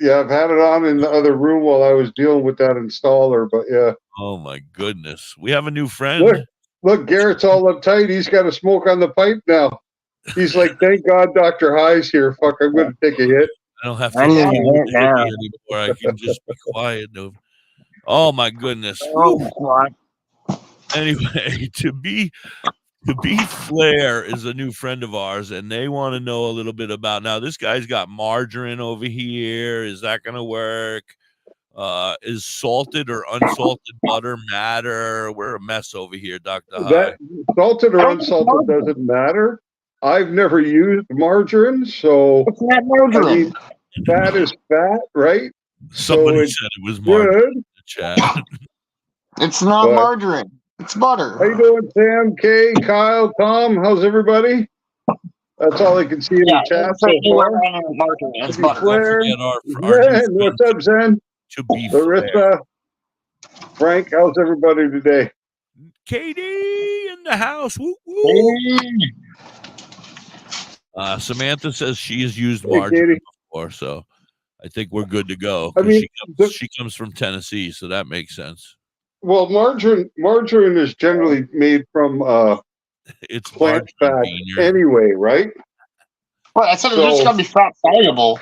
Yeah, I've had it on in the other room while I was dealing with that installer, but yeah. Oh my goodness. We have a new friend. Look, Garrett's all uptight. He's got a smoke on the pipe now. He's like, thank God Dr. High's here. Fuck, I'm going to take a hit. I don't have to I need a deal with hit the now. hippie anymore. I can just be quiet. No. Oh my goodness. Oh, God. Anyway, to be Flair is a new friend of ours, and they want to know a little bit about. Now, this guy's got margarine over here. Is that going to work? Is salted or unsalted butter matter? We're a mess over here, Dr. High. That salted or unsalted doesn't matter. I've never used margarine, so It's not margarine. I mean, fat is fat, right? Somebody so said it was margarine good. in the chat. It's not But- margarine. It's butter. How you doing, Sam, Kay, Kyle, Tom? How's everybody? That's all I can see in the chat so far. Margarine. It's Maybe butter. Flair. Don't forget our new Zen, what's up, Zen? To be Flair. Larissa, Frank, how's everybody today? Katie in the house. Woo, woo. Samantha says she has used margarine before, so I think we're good to go. I mean, she comes from Tennessee, so that makes sense. Well, margarine is generally made from it's plant fat anyway, right? Well, I said it's just gonna be fat soluble.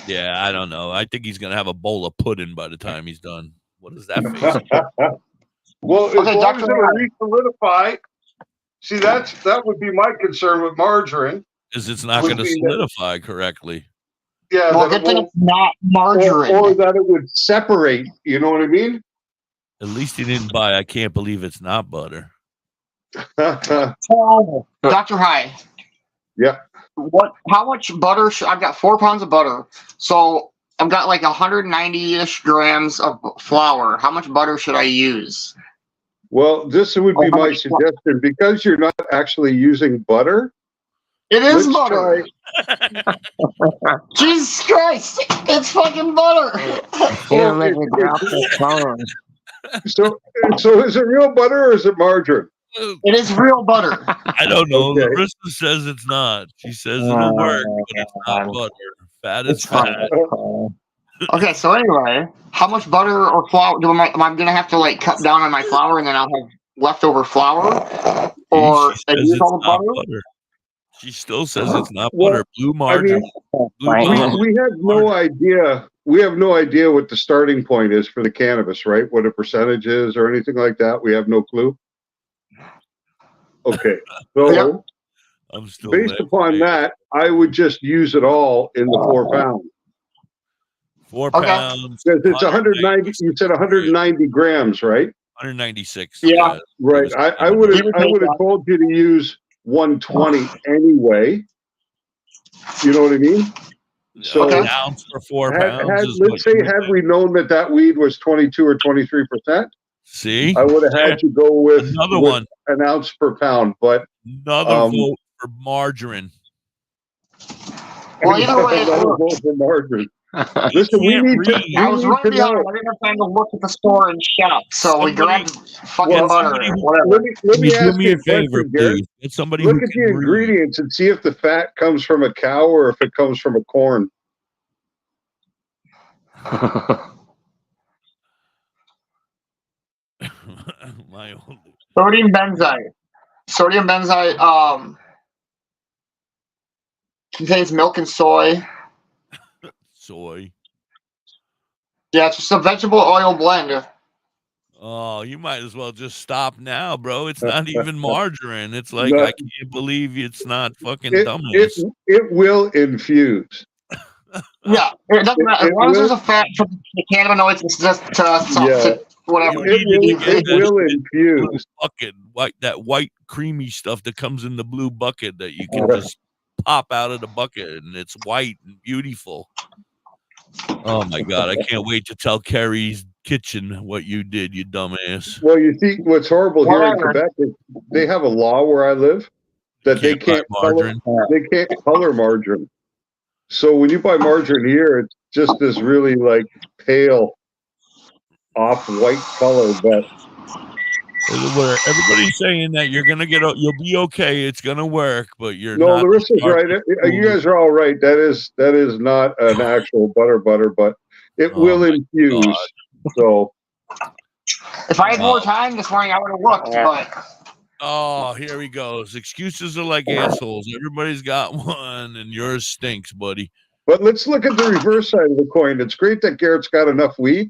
Yeah, I don't know. I think he's gonna have a bowl of pudding by the time he's done. What is that face? Well, as Okay, long as Dr. it'll re-solidify. See, that would be my concern with margarine. Is it's not would going to be that- solidify correctly. Yeah, Well, that good it thing won't- it's not margarine. or that it would separate. You know what I mean? At least he didn't buy. I can't believe it's not butter. Dr. High. Yeah. How much butter? I've got 4 pounds of butter. So I've got like 190-ish grams of flour. How much butter should I use? Well, this would be my suggestion because you're not actually using butter. It is let's butter. Jesus Christ! It's fucking butter. You're making me drop the phone. So is it real butter or is it margarine? It is real butter. I don't know. Okay. Larissa says it's not. She says it'll work, but it's not butter. Fat is fat. Okay, so anyway, how much butter or flour am I going to have to like cut down on my flour and then I'll have leftover flour? Or She says use it's all the not butter? butter. She still says it's not Well, butter. Blue margarine. Blue margarine. We have no idea. We have no idea what the starting point is for the cannabis, right? What a percentage is or anything like that. We have no clue. Okay, so I'm still based upon that, I would just use it all in the 4 pounds. 4 Okay. pounds. Because it's 190. You said 190 grams, right? 196. Yeah. Right. I would have told you to use 120 anyway. You know what I mean? So An ounce for 4 pounds. is let's what say you had think. we known that weed was 22 or 23%, See, I would have had you go with Another with one. an ounce per pound. But Another vote for margarine. Well, either way, another vote for margarine. Listen, we can't need to. read. I We was need right to behind. know. I didn't have time to look at the store and shop, so we Somebody- grabbed fucking Well, butter. somebody- Whatever. Let me Can you ask do me you a favor, question, Garrett. please? Get somebody Look who at the can read. ingredients and see if the fat comes from a cow or if it comes from a corn. My old Sodium benzoate. Sodium benzoate contains milk and soy. soy. Yeah, it's just a vegetable oil blend. Oh, you might as well just stop now, bro. It's not even margarine. It's like No. I can't believe it's not fucking It dumbass. will infuse. Yeah, it doesn't matter. As It long as will- there's a fat for the cannabinoids, it's just Yeah. to whatever. You need to get It that will shit blue infuse. bucket, that white creamy stuff that comes in the blue bucket that you can just pop out of the bucket and it's white and beautiful. Oh my god, I can't wait to tell Carrie's Kitchen what you did, you dumbass. Well, you see, what's horrible here in Whatever. Quebec is they have a law where I live that they can't color. They can't color margarine. So when you buy margarine here, it's just this really like pale, off-white color. But where everybody's saying that you'll be okay, it's gonna work, but you're no, not. Larissa's right. You guys are all right. That is not an actual butter, but it will infuse. God. So if I had more time this morning, I would have looked. But oh, here he goes. Excuses are like assholes. Everybody's got one, and yours stinks, buddy. But let's look at the reverse side of the coin. It's great that Garrett's got enough weed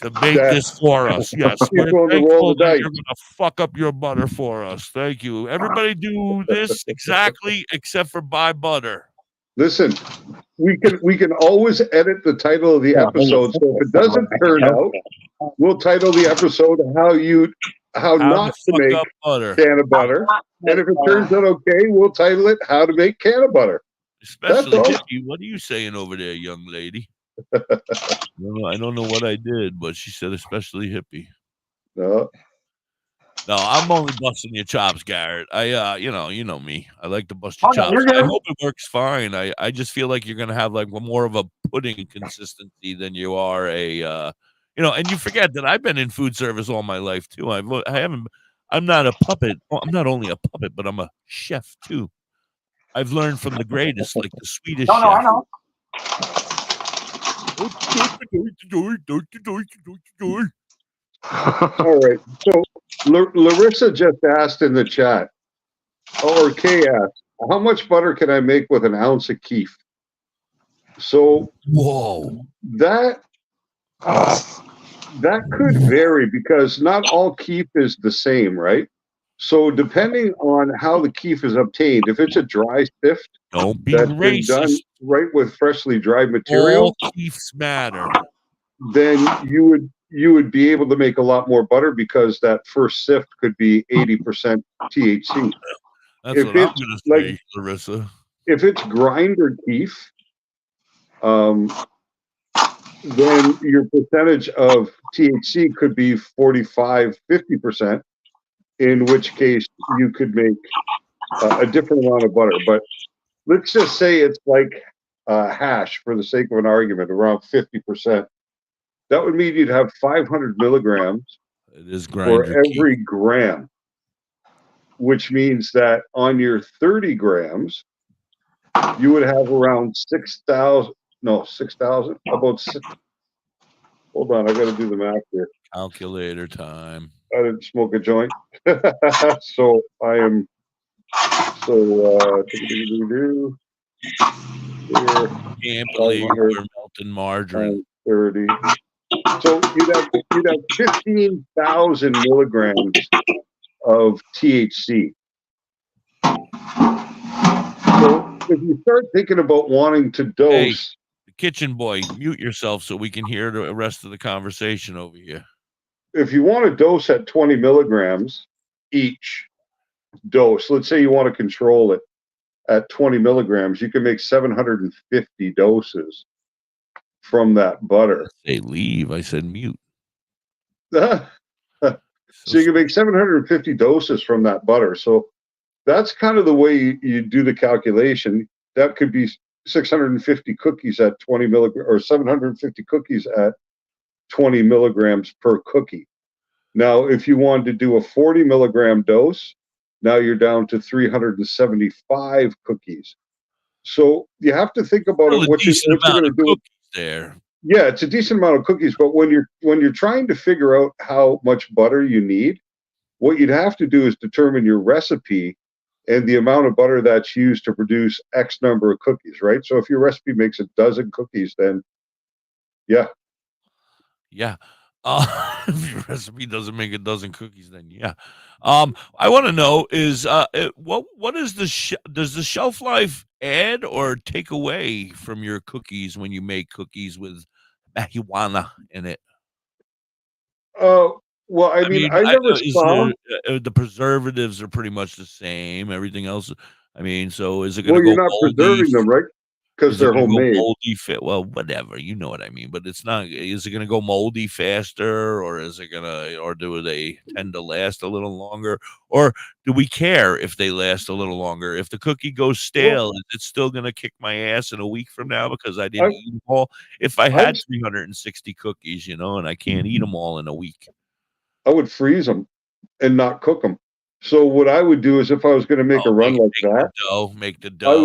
to make this for us. Yes, we're going to roll thankful the that dice. you're going to fuck up your butter for us. Thank you. Everybody do this exactly except for buy butter. Listen, we can always edit the title of the episode. So if it doesn't turn out, we'll title the episode how not to make can of butter. And if it turns out okay, we'll title it how to make can of butter. Especially hippie. What are you saying over there, young lady? I don't know what I did, but she said especially hippie. No, I'm only busting your chops, Garrett. You know me. I like to bust your chops. I hope it works fine. I just feel like you're gonna have like more of a pudding consistency than you are a and you forget that I've been in food service all my life too. I'm not a puppet. Well, I'm not only a puppet, but I'm a chef too. I've learned from the greatest, like the Swedish chef. I know. All right. So Larissa just asked in the chat, or Kay asked, how much butter can I make with an ounce of keef? So whoa, that could vary because not all keef is the same, right? So depending on how the keef is obtained, if it's a dry sift that's been done right with freshly dried material, all keefs matter. Then you would be able to make a lot more butter because that first sift could be 80% THC. That's what I'm going to say, Larissa. If it's grinder keef, then your percentage of THC could be 45, 50%, in which case you could make a different amount of butter. But let's just say it's like hash, for the sake of an argument, around 50%. That would mean you'd have 500 milligrams for every gram, which means that on your 30 grams, you would have around 6,000, about 6. Hold on, I got to do the math here. Calculator time. I didn't smoke a joint. So I am, can't believe we're melting margarine. 30. So you'd have 15,000 milligrams of THC. So if you start thinking about wanting to dose, hey, the kitchen boy, mute yourself so we can hear the rest of the conversation over here. If you want to dose at 20 milligrams each dose, let's say you want to control it at 20 milligrams, you can make 750 doses from that butter. Say leave. I said mute. So you can make 750 doses from that butter. So that's kind of the way you do the calculation. That could be 650 cookies at 20 milligrams, or 750 cookies at 20 milligrams per cookie. Now, if you wanted to do a 40 milligram dose, now you're down to 375 cookies. So you have to think about what you're going to do there. Yeah, it's a decent amount of cookies, but when you're trying to figure out how much butter you need, what you'd have to do is determine your recipe and the amount of butter that's used to produce X number of cookies, right? So if your recipe makes a dozen cookies, then yeah. If your recipe doesn't make a dozen cookies, then yeah. I want to know is what is does the shelf life add or take away from your cookies when you make cookies with marijuana in it? Well, I mean, I never saw the preservatives are pretty much the same. Everything else, I mean, so is it going to you're not preserving them, right? because Is it they're gonna go homemade. moldy fit? Well, whatever, you know what I mean. But it's not. Is it gonna go moldy faster, or is it gonna, or do they tend to last a little longer, or do we care if they last a little longer? If the cookie goes stale, is it still gonna kick my ass in a week from now because I didn't eat them all? If I had 360 cookies, and I can't eat them all in a week. I would freeze them and not cook them. So what I would do is if I was going to make a run like that, Make the I dough.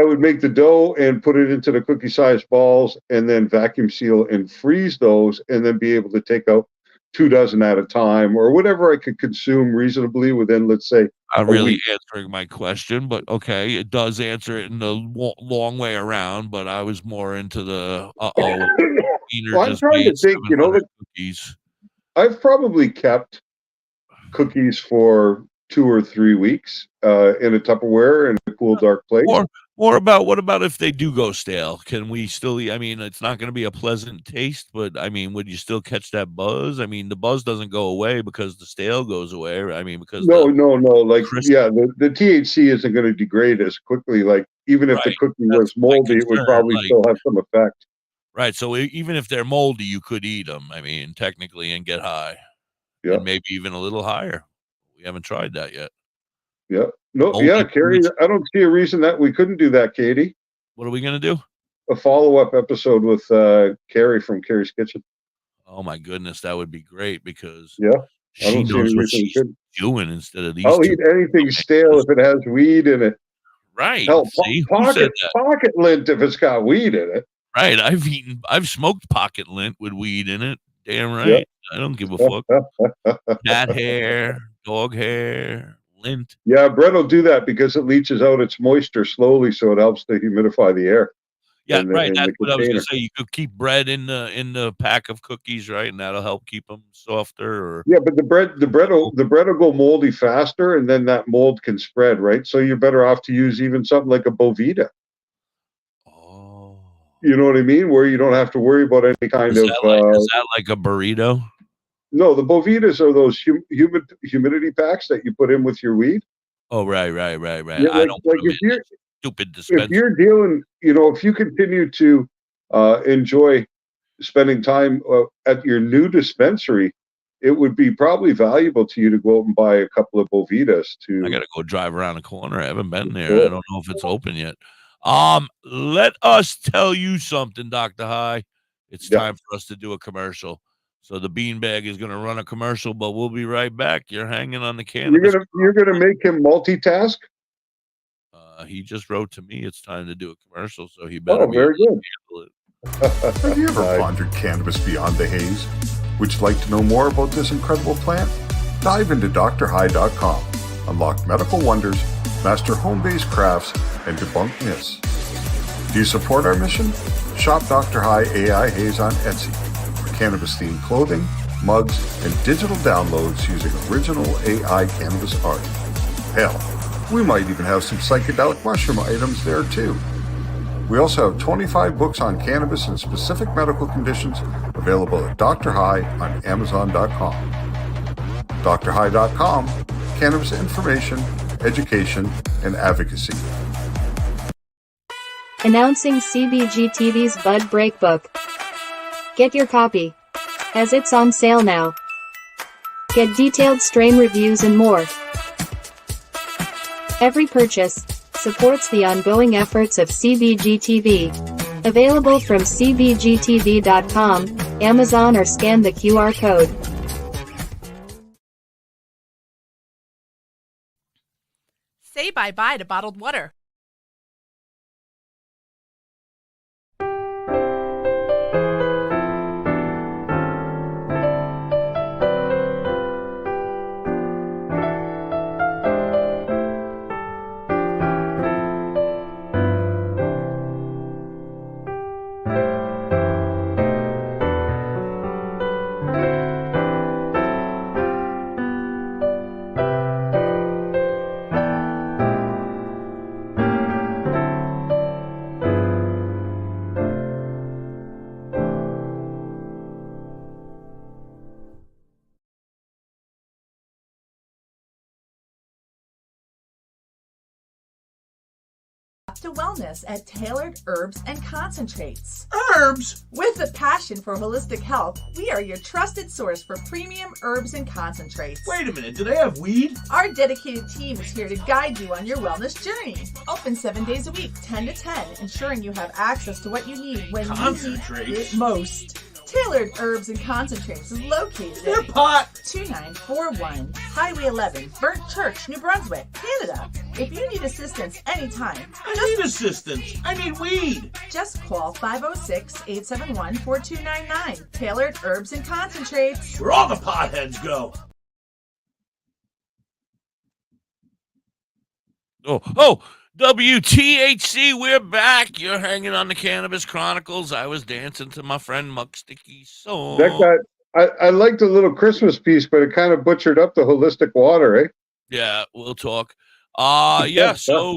would make the dough and put it into the cookie size balls and then vacuum seal and freeze those and then be able to take out 2 dozen at a time or whatever I could consume reasonably within, let's say, Not a really week. answering my question, but okay, it does answer it in the long way around. But I was more into the Wiener Well, I'm just trying to made think, 700 cookies. I've probably kept cookies for 2 or 3 weeks in a Tupperware in a cool, dark place. More about what about if they do go stale? Can we still eat? I mean, it's not going to be a pleasant taste, but I mean, would you still catch that buzz? I mean, the buzz doesn't go away because the stale goes away. I mean, because No. Like, the THC isn't going to degrade as quickly. Like, even if the cookie was moldy, it would probably still have some effect. Right. So even if they're moldy, you could eat them. I mean, technically, and get high. Yeah. And maybe even a little higher. We haven't tried that yet. Yeah. No. Moldy Yeah, Carrie. foods. I don't see a reason that we couldn't do that, Katie. What are we gonna do? A follow-up episode with Carrie from Carrie's Kitchen. Oh my goodness, that would be great because Yeah, I she don't see knows any what reason we she's couldn't. doing instead of these I'll two. eat anything stale if it has weed in it. Right. Hell, See, who said that? pocket lint if it's got weed in it. Right. I've smoked pocket lint with weed in it. Damn right. I don't give a fuck. Cat hair, dog hair, lint. Yeah, bread will do that because it leaches out its moisture slowly, so it helps to humidify the air. Yeah, right. in That's the what I was gonna container. say. You could keep bread in the pack of cookies, right? And that'll help keep them softer. Or Yeah, but the bread will go moldy faster, and then that mold can spread, right? So you're better off to use even something like a Bovita. Oh, you know what I mean? Where you don't have to worry about any kind is of. that like a burrito? No, the Bovitas are those humidity packs that you put in with your weed. Oh, right. Yeah, I don't put them if in you're stupid dispenser. if you're dealing, if you continue to enjoy spending time at your new dispensary, it would be probably valuable to you to go out and buy a couple of Bovitas to. I gotta go drive around the corner. I haven't been there. Cool. I don't know if it's open yet. Let us tell you something, Dr. High. It's time for us to do a commercial. So the beanbag is gonna run a commercial, but we'll be right back. You're hanging on the Cannabis. You're gonna make him multitask. He just wrote to me. It's time to do a commercial, so he better. Oh, very good. Handle it. Have you ever pondered cannabis beyond the haze? Would you like to know more about this incredible plant? Dive into drhigh.com. Unlock medical wonders, master home-based crafts, and debunk myths. Do you support our mission? Shop Dr. High AI Haze on Etsy for cannabis-themed clothing, mugs, and digital downloads using original AI cannabis art. Hell, we might even have some psychedelic mushroom items there too. We also have 25 books on cannabis and specific medical conditions available at Dr. High on Amazon.com. drhigh.com, cannabis information, education, and advocacy. Announcing CBG TV's Bud Break Book. Get your copy, as it's on sale now. Get detailed strain reviews and more. Every purchase supports the ongoing efforts of CBG TV. Available from cbgtv.com, Amazon, or scan the QR code. Say bye-bye to bottled water. to wellness at Tailored Herbs and Concentrates. Herbs? With a passion for holistic health, we are your trusted source for premium herbs and concentrates. Wait a minute, do they have weed? Our dedicated team is here to guide you on your wellness journey. Open 7 days a week, 10 to 10, ensuring you have access to what you need when you need it most. Tailored Herbs and Concentrates is located at 2941 Highway 11, Burnt Church, New Brunswick, Canada. If you need assistance anytime, I need assistance. I need weed. Just call 506-871-4299. Tailored Herbs and Concentrates. Where all the potheads go. Oh, WTHC, we're back. You're hanging on the Cannabis Chronicles. I was dancing to my friend Muck Sticky's song. That got, I liked the little Christmas piece, but it kind of butchered up the holistic water, eh? Yeah, we'll talk. Yeah, so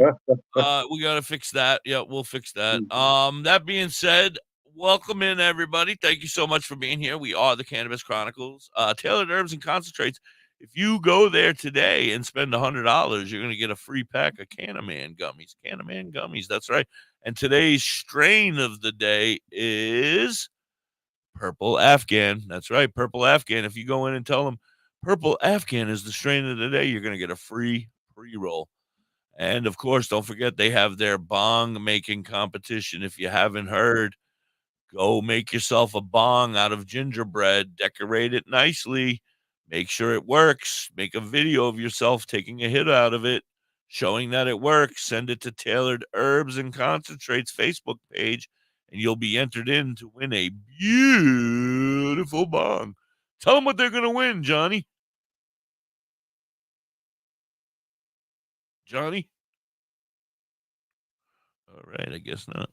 we got to fix that. Yeah, we'll fix that. That being said, welcome in, everybody. Thank you so much for being here. We are the Cannabis Chronicles. Tailored Herbs and Concentrates. If you go there today and spend $100, you're going to get a free pack of Cannaman gummies. Cannaman gummies, that's right. And today's strain of the day is Purple Afghan. That's right, Purple Afghan. If you go in and tell them Purple Afghan is the strain of the day, you're going to get a free pre-roll. And, of course, don't forget they have their bong-making competition. If you haven't heard, go make yourself a bong out of gingerbread. Decorate it nicely. Make sure it works. Make a video of yourself taking a hit out of it, showing that it works. Send it to Tailored Herbs and Concentrates Facebook page, and you'll be entered in to win a beautiful bong. Tell them what they're going to win, Johnny. Johnny? All right, I guess not.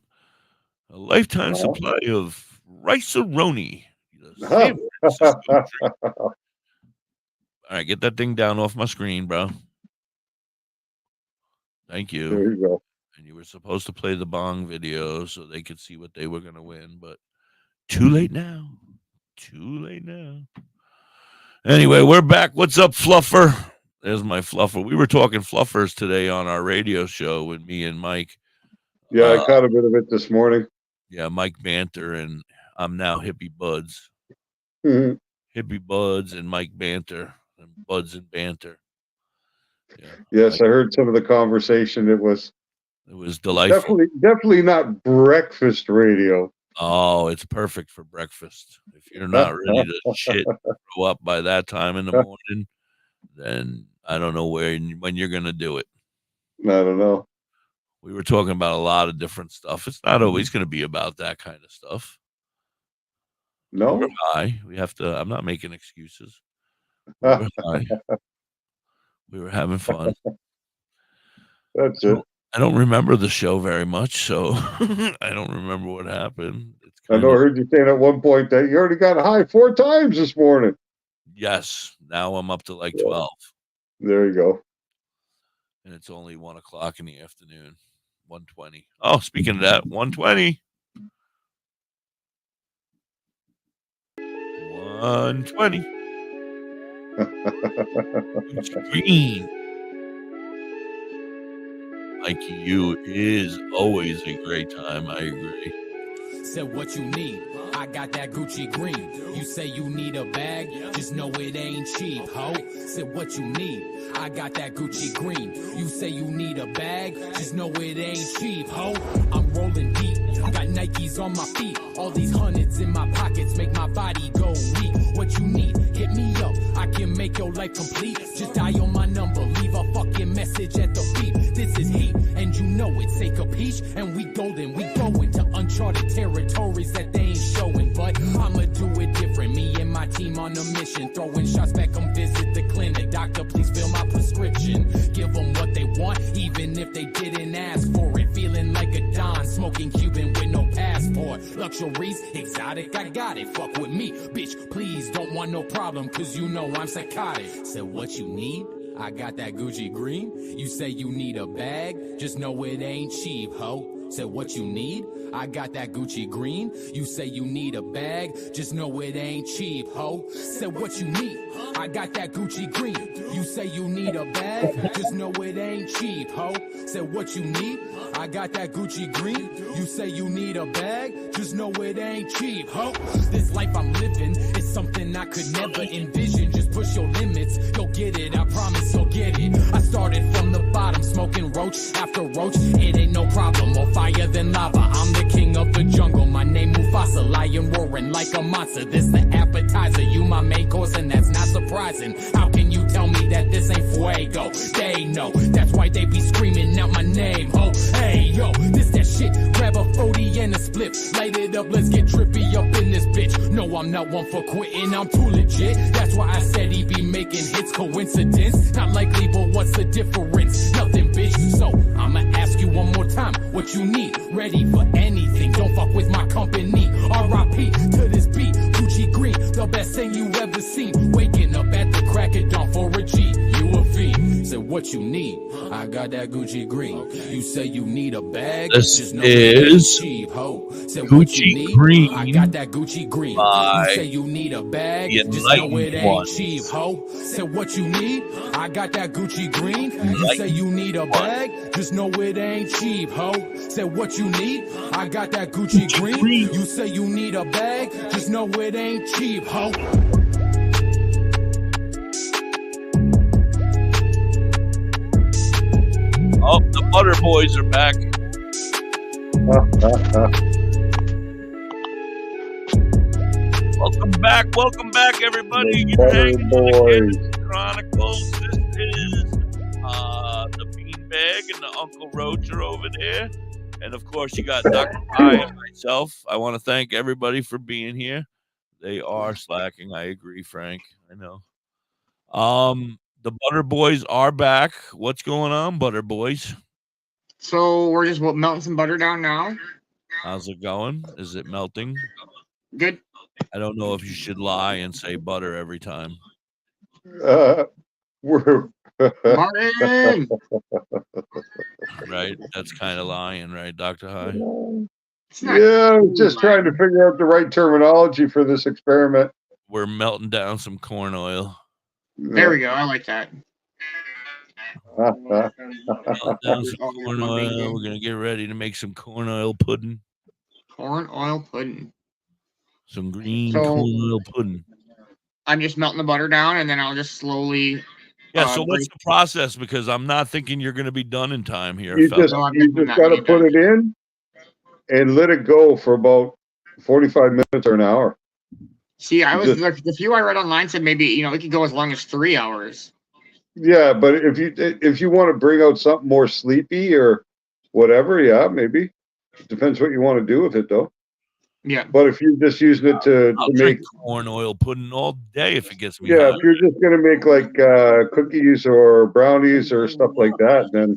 A lifetime supply of Rice-A-Roni. All right, get that thing down off my screen, bro. Thank you. There you go. And you were supposed to play the bong video so they could see what they were going to win, but too late now. Too late now. Anyway, we're back. What's up, Fluffer? There's my Fluffer. We were talking Fluffers today on our radio show with me and Mike. Yeah, I caught a bit of it this morning. Yeah, Mike Banter, and I'm now Hippie Buds. Mm-hmm. Hippie Buds and Mike Banter. And Buds and Banter. Yeah, yes, I heard some of the conversation. It was delightful. Definitely not breakfast radio. Oh, it's perfect for breakfast. If you're not ready to shit throw up by that time in the morning, then I don't know when you're gonna do it. I don't know. We were talking about a lot of different stuff. It's not always going to be about that kind of stuff. No, we were high. We have to. I'm not making excuses. We were high. We were having fun. That's it. I don't remember the show very much, so I don't remember what happened. I know. I heard you saying at one point that you already got high 4 times this morning. Yes. Now I'm up to like 12. There you go. And it's only 1 o'clock in the afternoon. 1:20. Oh, speaking of that, 1:20. 1:20. Green. Like you is always a great time. I agree. Said what you need. I got that Gucci green. You say you need a bag, just know it ain't cheap, ho. Said what you need. I got that Gucci green. You say you need a bag, just know it ain't cheap, ho. I'm rolling deep, got Nikes on my feet. All these hundreds in my pockets make my body go weak. What you need, hit me up. I can make your life complete. Just dial my number, leave a fucking message at the beep. This is heat, and you know it. Say capiche, and we golden. We going to uncharted territories that they ain't showing. But I'ma do it different. Me and my team on a mission. Throwing shots back, come visit the clinic. Doctor, please fill my prescription. Give them what they want, even if they didn't ask for it. Feeling like a Don, smoking Cuban with no passport. Luxuries, exotic, I got it. Fuck with me, bitch, please. Don't want no problem, cause you know I'm psychotic. Said what you need? I got that Gucci green. You say you need a bag, just know it ain't cheap, ho. Said what you need? I got that Gucci green. You say you need a bag, just know it ain't cheap, ho. Said what you need? I got that Gucci green. You say you need a bag, just know it ain't cheap, ho. Said what you need? I got that Gucci green. You say you need a bag, just know it ain't cheap, ho. This life I'm living is something I could never envision. Just push your limits, you'll get it, I promise you'll get it. I started from the bottom, smoking roach after roach. It ain't no problem, more fire than lava. I'm the king of the jungle, my name Mufasa, lion roaring like a monster. This the appetizer, you my main course, and that's not surprising. How can you tell me that this ain't fuego? They know, that's why they be screaming out my name, ho. Hey yo, this that shit, grab a 40 and a split, light it up, let's get trippy up in this bitch. No, I'm not one for quitting, I'm too legit. That's why I said he be making hits, coincidence? Not likely, but what's the difference? Nothing, bitch. So I'ma ask you one more time, what you need? Ready for anything, don't fuck with my company. R.I.P. to this beat, Gucci green, the best thing you ever seen. Waking up at the crack of dawn for a G, you a fiend. Said what you need? I got that Gucci green. You say you need a bag, this just know is cheap, ho. Said Gucci what you need? green I got that Gucci green. by You say you need a bag, the just know it enlightened ain't ones. cheap, ho. Said what you need? I got that Gucci green. You say you need a bag, just know it ain't cheap, ho. Said what you need? I got that Gucci green. You say you need a bag, just know it ain't cheap, ho. Oh, the Butter Boys are back. Welcome back, everybody. You're hanging on the Cannabis Chronicles. This is the Beanbag and the Uncle Roach are over there. And of course, you got Dr. Pie and myself. I want to thank everybody for being here. They are slacking. I agree, Frank. I know. The Butter Boys are back. What's going on, Butter Boys? So we're just melting some butter down now. How's it going? Is it melting? Good. I don't know if you should lie and say butter every time. We're Martin. Right? That's kind of lying, right, Dr. High? Yeah, I'm just trying to figure out the right terminology for this experiment. We're melting down some corn oil. There we go. I like that. Down some corn oil. We're gonna get ready to make some corn oil pudding. Corn oil pudding. Some green corn oil pudding. I'm just melting the butter down, and then I'll just slowly. Yeah. So what's the process? Because I'm not thinking you're going to be done in time here. You just got to put it in and let it go for about 45 minutes or an hour. See, I was the few I read online said maybe it could go as long as 3 hours. Yeah, but if you want to bring out something more sleepy or whatever, yeah, maybe. It depends what you want to do with it, though. Yeah. But if you're just using it to drink make corn oil pudding all day if it gets me. Yeah, high. if you're just gonna make like cookies or brownies or stuff like that, then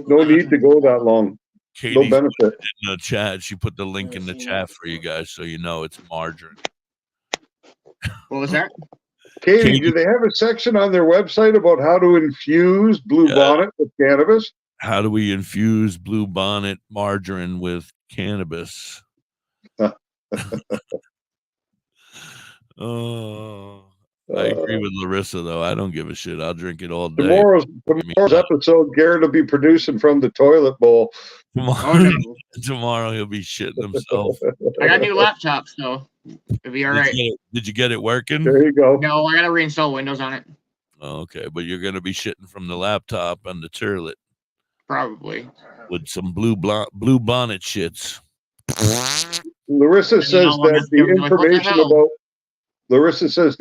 no need to go that long. Katie No benefit. in the chat. She put the link in the chat for you guys, so you know it's margarine. What was that? Katie, do they have a section on their website about how to infuse Blue Bonnet with cannabis? How do we infuse Blue Bonnet margarine with cannabis? Oh, I agree with Larissa, though. I don't give a shit. I'll drink it all day. Tomorrow's episode, Garrett will be producing from the toilet bowl. Tomorrow he'll be shitting himself. I got a new laptop, so it'll be all right. Did you get it working? There you go. No, I got to reinstall Windows on it. Oh, okay, but you're going to be shitting from the laptop on the toilet. Probably. With some blue bonnet shits. Larissa says that the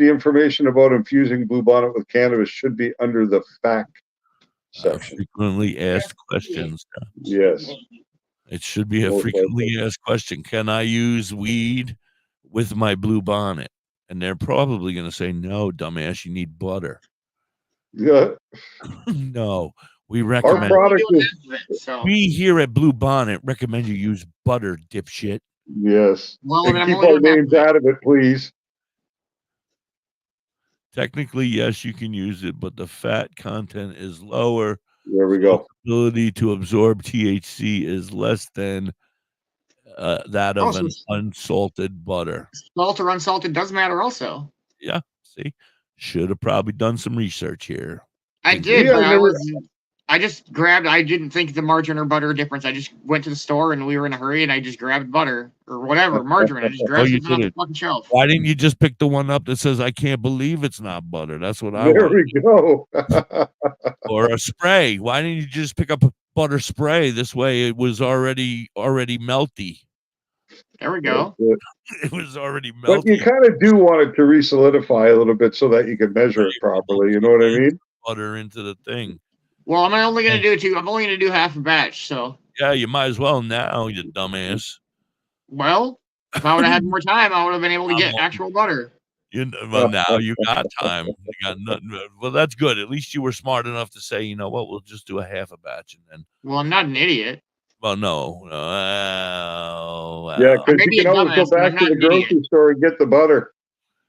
information about infusing Blue Bonnet with cannabis should be under the fact section. Frequently asked questions. Yes. It should be a frequently asked question. Can I use weed with my Blue Bonnet? And they're probably going to say, no, dumbass, you need butter. Yeah. No, we recommend. Our product we here at Blue Bonnet recommend you use butter, dipshit. Yes. Well, and keep our names out of it, please. Technically, yes, you can use it, but the fat content is lower. There we go. Ability to absorb THC is less than that of Also, an unsalted butter. Salt or unsalted does matter also. Yeah, see, should have probably done some research here. I did, but I just grabbed. I didn't think the margarine or butter difference. I just went to the store and we were in a hurry, and I just grabbed butter or whatever margarine. I just grabbed it off the fucking shelf. Why didn't you just pick the one up that says "I can't believe it's not butter"? That's what I There want. we go. Or a spray. Why didn't you just pick up a butter spray? This way, it was already melty. There we go. It was already melty. But you kind of do want it to re-solidify a little bit so that you can measure it properly. You know what I mean? Butter into the thing. Well, I'm only going to do I'm only going to do half a batch. So yeah, you might as well now, you dumbass. Well, if I would have had more time, I would have been able to get actual butter. Well, now you got time. You got nothing. Well, that's good. At least you were smart enough to say, you know what, we'll just do a half a batch and then. Well, I'm not an idiot. Well, no. Yeah, because you can always go back to the grocery store and get the butter.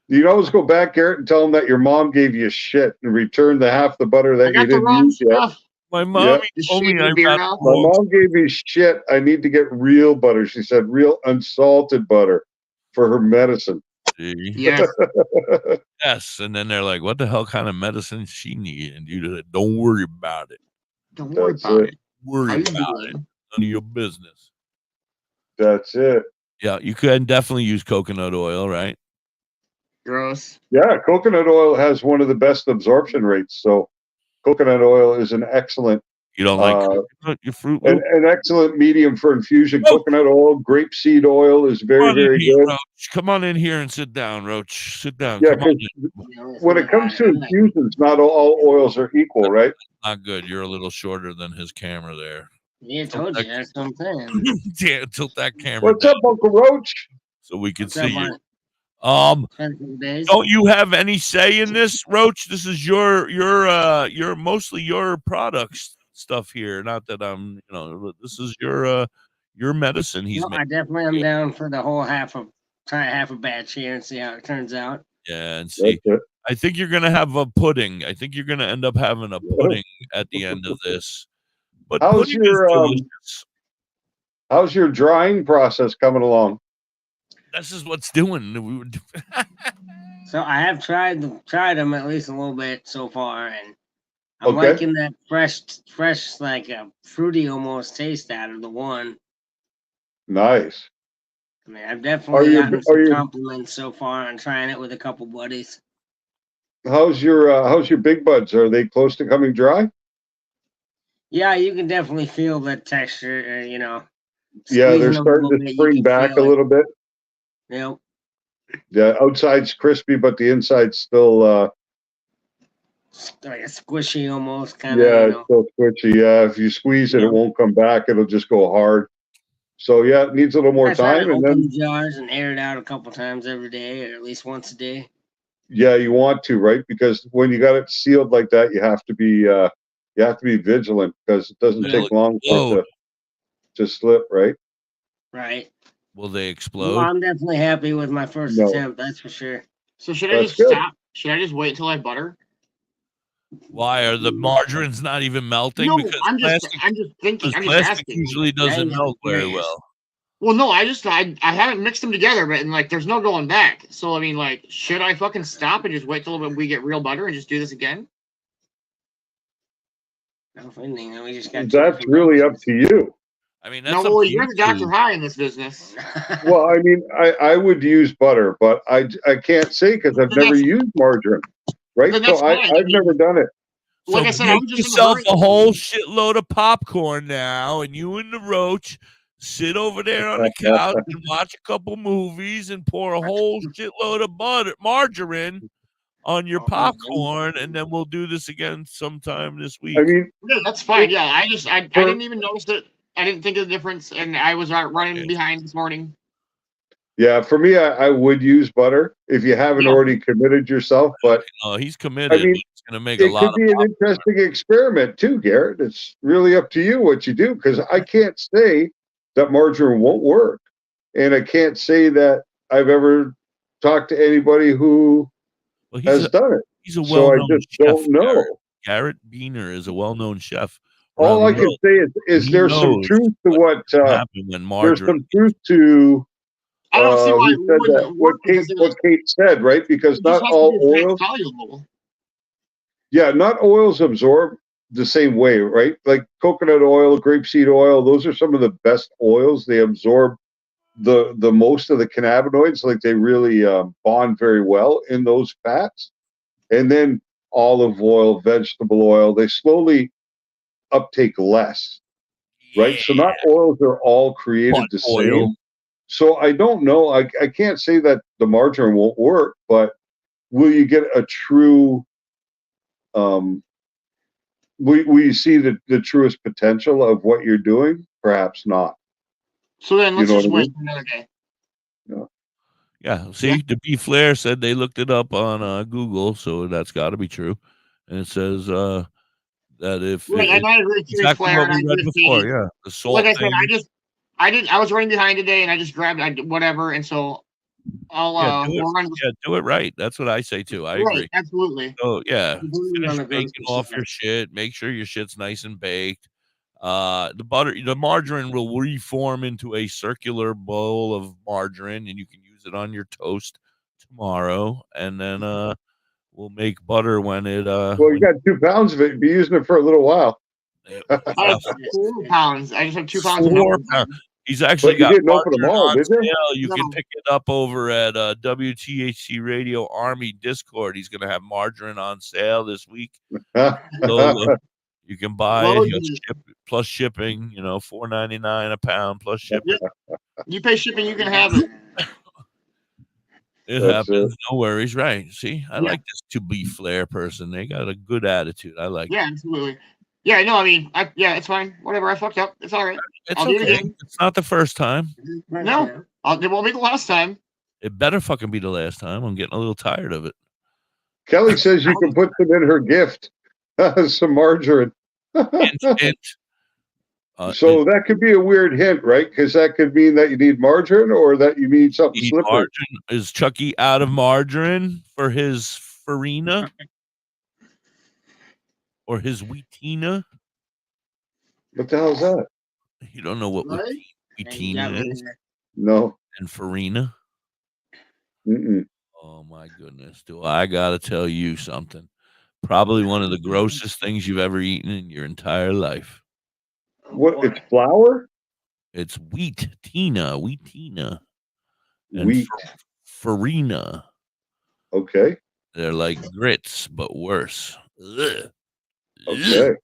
You can always go back, Garrett, and tell them that your mom gave you shit and return the half the butter that you didn't use yet. My mom told me My mom gave me shit. I need to get real butter. She said real unsalted butter for her medicine. Yes. Yes. And then they're like, what the hell kind of medicine she need? And you said, don't worry about it. Don't worry about it. Worry about it. None of your business. That's it. Yeah, you can definitely use coconut oil, right? Gross. Yeah, coconut oil has one of the best absorption rates. So coconut oil is an excellent. You don't like coconut, your Fruit an, Loop? an excellent medium for infusion. Coconut oil, grapeseed oil is very, very good. Roach. Come on in here and sit down, Roach. Sit down. Yeah, Come on when it comes to infusions, not all oils are equal, right? Not good. You're a little shorter than his camera there. Yeah, I told you. That's what I'm saying. Yeah, tilt that camera. What's up, Uncle Roach? So we can What's up, see you. Mike? Don't you have any say in this, Roach? This is your mostly your products stuff here. Not that I'm, this is your medicine. He's I definitely am down for the whole try half a batch here and see how it turns out. Yeah, and see. I think you're gonna have a pudding. I think you're gonna end up having a pudding at the end of this. But how's your drying process coming along? This is what's doing. So I have tried them at least a little bit so far, and I'm liking that fresh, like a fruity almost taste out of the one. Nice. I mean, I've definitely gotten some compliments so far on trying it with a couple buddies. How's your big buds? Are they close to coming dry? Yeah, you can definitely feel the texture. Yeah, they're starting to spring back a little bit. Yep. Yeah, outside's crispy, but the inside's still like a squishy almost kind of. Yeah, it's still squishy. Yeah, if you squeeze it, it won't come back. It'll just go hard. So yeah, it needs a little more time. And open then the jars and air it out a couple times every day, or at least once a day. Yeah, you want to, right? Because when you got it sealed like that, you have to be vigilant because it doesn't take long for it to slip, right? Right. Will they explode? Well, I'm definitely happy with my first attempt. That's for sure. So should I just stop? Should I just wait till I have butter? Why are the margarines not even melting? No, because I'm just thinking. I'm just plastic asking. usually doesn't melt very well. Well, no, I haven't mixed them together, but like there's no going back. So I mean, like, should I fucking stop and just wait till we get real butter and just do this again? No, we just got. That's really up to you. I mean, that's no, well, you're the Dr. High in this business. Well, I mean, I would use butter, but I can't say because I've never used margarine, right? So I've never done it. Like I said, make yourself a whole shitload of popcorn now, and you and the Roach sit over there on the couch and watch a couple movies and pour a whole shitload of margarine on your popcorn, and then we'll do this again sometime this week. I mean, yeah, that's fine. Yeah, I didn't even notice it. I didn't think of the difference, and I was running behind this morning. Yeah, for me, I would use butter if you haven't already committed yourself. But he's committed. I mean, he's going to make a lot. It could be an interesting experiment too, Garrett. It's really up to you what you do because I can't say that margarine won't work, and I can't say that I've ever talked to anybody who has done it. He's a well-known so I just chef. don't know. Garrett Beener is a well-known chef all I can say is there's some truth to what there's some truth to I don't see why it wouldn't what Kate said, right? Because not all oils soluble. Yeah, not oils absorb the same way, right? Like coconut oil, grapeseed oil, those are some of the best oils. They absorb the most of the cannabinoids, like they really bond very well in those fats. And then olive oil, vegetable oil, they slowly uptake less, right? So not oils are all created the same. So I don't know. I can't say that the margarine won't work, but will you get a true will you see the truest potential of what you're doing? Perhaps not. So then let's just wait another day. Yeah. See, the B Flair said they looked it up on Google, so that's got to be true. And it says that if and I agree with exactly Flair, what we read before, yeah, the salt. Like I said, I was running behind today, and I just grabbed whatever, and so I'll do it right. That's what I say too. I agree. Absolutely. So yeah, finish baking off your shit. Make sure your shit's nice and baked. The margarine will reform into a circular bowl of margarine, and you can use it on your toast tomorrow. And then we'll make butter when it. Well, you got 2 pounds of it. Be using it for a little while. I have 4 pounds. I just have 2 pounds. 4 pounds. He's actually got margarine on sale. You can pick it up over at WTHC Radio Army Discord. He's going to have margarine on sale this week. So you can buy it plus shipping. $4.99 a pound plus shipping. You pay shipping, you can have it. It happens. No worries. Right? See, I like this To Be Flair person. They got a good attitude. I like. Yeah, absolutely. Yeah, no, I mean, it's fine. Whatever, I fucked up. It's all right. It's okay. Do it again. It's not the first time. No, it won't be the last time. It better fucking be the last time. I'm getting a little tired of it. Kelly says you can put them in her gift. Some margarine. So that could be a weird hint, right? Because that could mean that you need margarine or that you need something slippery. Margarine. Is Chucky out of margarine for his farina? Or his wheatina? What the hell is that? You don't know what wheatina is? No. And farina? Mm-mm. Oh, my goodness. Do I got to tell you something? Probably one of the grossest things you've ever eaten in your entire life. What? It's flour? It's wheatina. And Wheat. Farina. Okay. They're like grits, but worse. Ugh. Okay.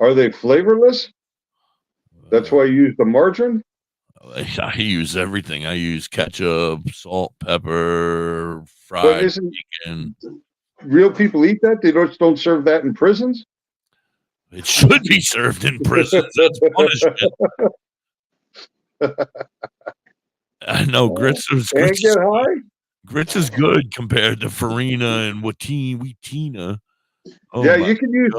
Are they flavorless? That's why you use the margarine? I use everything. I use ketchup, salt, pepper, fried chicken. Real people eat that? They don't serve that in prisons? It should be served in prisons. That's punishment. I know grits is And get high? Grits is good compared to farina and wheatina. Oh yeah, you can use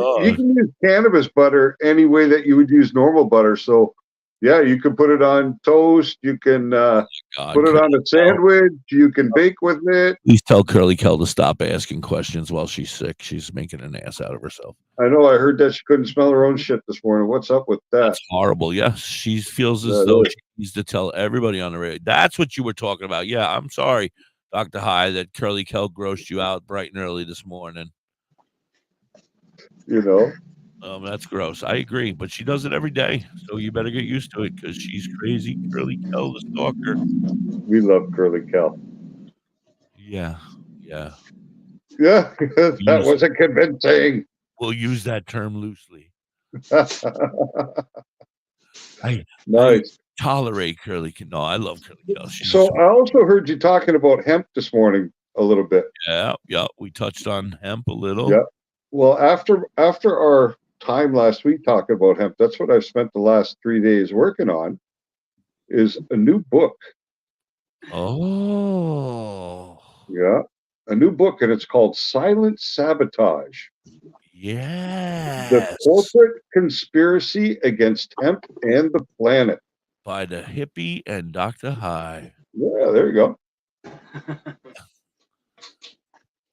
cannabis butter any way that you would use normal butter. So, yeah, you can put it on toast. You can put it on a sandwich. You can bake with it. Please tell Curly Kel to stop asking questions while she's sick. She's making an ass out of herself. I know. I heard that she couldn't smell her own shit this morning. What's up with that? That's horrible. Yes, she feels as though she needs to tell everybody on the radio. That's what you were talking about. Yeah, I'm sorry, Dr. High, that Curly Kel grossed you out bright and early this morning. That's gross. I agree, but she does it every day, so you better get used to it because she's crazy. Curly Kel, the stalker. We love Curly Kel. Yeah. That wasn't convincing. We'll use that term loosely. I tolerate Curly Kel. No, I love Curly Kel. So I also heard you talking about hemp this morning a little bit. Yeah. We touched on hemp a little. Yeah. Well, after our time last week talking about hemp, that's what I've spent the last 3 days working on, is a new book. Oh. Yeah. A new book, and it's called Silent Sabotage. Yeah. The Corporate Conspiracy Against Hemp and the Planet. By the hippie and Dr. High. Yeah, there you go.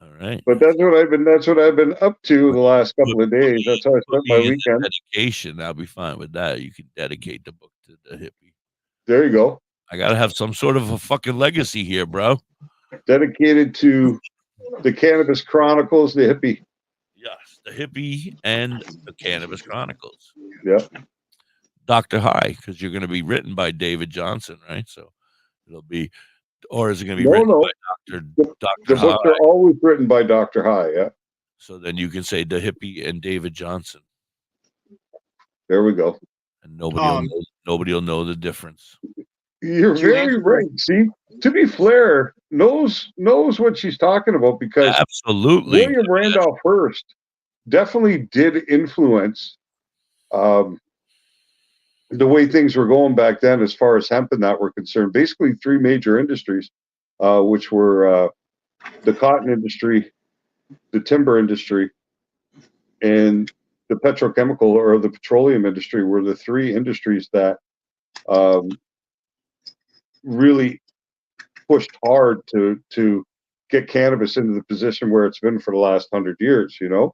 All right. But that's what I've been up to the last couple of days. That's how I spent my weekend. Dedication, I'll be fine with that. You can dedicate the book to the hippie. There you go. I gotta have some sort of a fucking legacy here, bro. Dedicated to the Cannabis Chronicles, the hippie. Yes, the hippie and the Cannabis Chronicles. Yeah. Dr. High, because you're going to be written by David Johnson, right? So it'll be, or is it going to be written by Dr. The High? books are always written by Dr. High, yeah. So then you can say the hippie and David Johnson. There we go. And nobody will know the difference. You're very right. See, Tippy Flair knows what she's talking about, because absolutely William Randolph Hearst definitely did influence the way things were going back then as far as hemp and that were concerned. Basically, three major industries, which were the cotton industry, the timber industry, and the petrochemical or the petroleum industry were the three industries that really pushed hard to get cannabis into the position where it's been for the last 100 years, you know?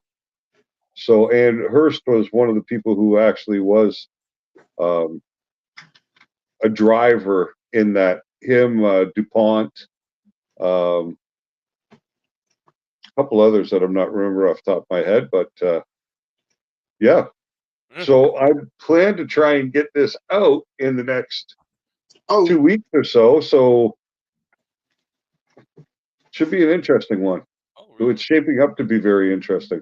So, and Hearst was one of the people who actually was a driver in that. Him, DuPont, a couple others that I'm not remember off the top of my head, but yeah. So I plan to try and get this out in the next 2 weeks or so. So should be an interesting one. So it's shaping up to be very interesting.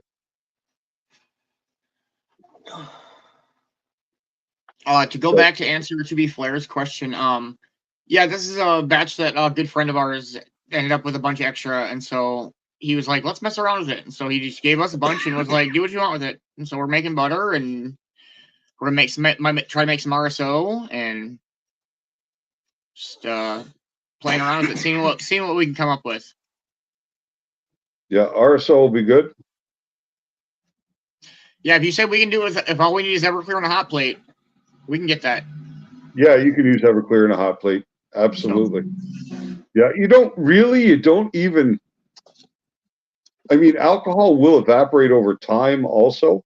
To go back to answer to be Flair's question, yeah, this is a batch that a good friend of ours ended up with a bunch of extra, and so he was like, let's mess around with it. And so he just gave us a bunch and was like, do what you want with it. And so we're making butter, and we're gonna make try to make some RSO, and just playing around with it, seeing what we can come up with. Yeah, RSO will be good. Yeah, if you said we can do it, if all we need is Everclear on a hot plate, we can get that. Yeah, you can use Everclear in a hot plate. Absolutely. Yeah, you don't even, I mean, alcohol will evaporate over time also,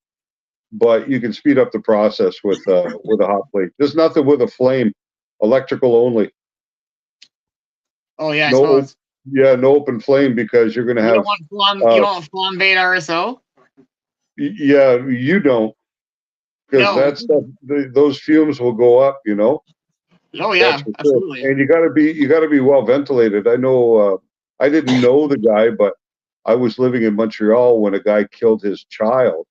but you can speed up the process with a hot plate. There's nothing with a flame, electrical only. Oh yeah, no open flame, because you're going to have. You don't want flambéed RSO? Yeah, you don't, because that stuff, those fumes will go up, you know. Oh yeah, absolutely. And you got to be well ventilated. I know. I didn't know the guy, but I was living in Montreal when a guy killed his child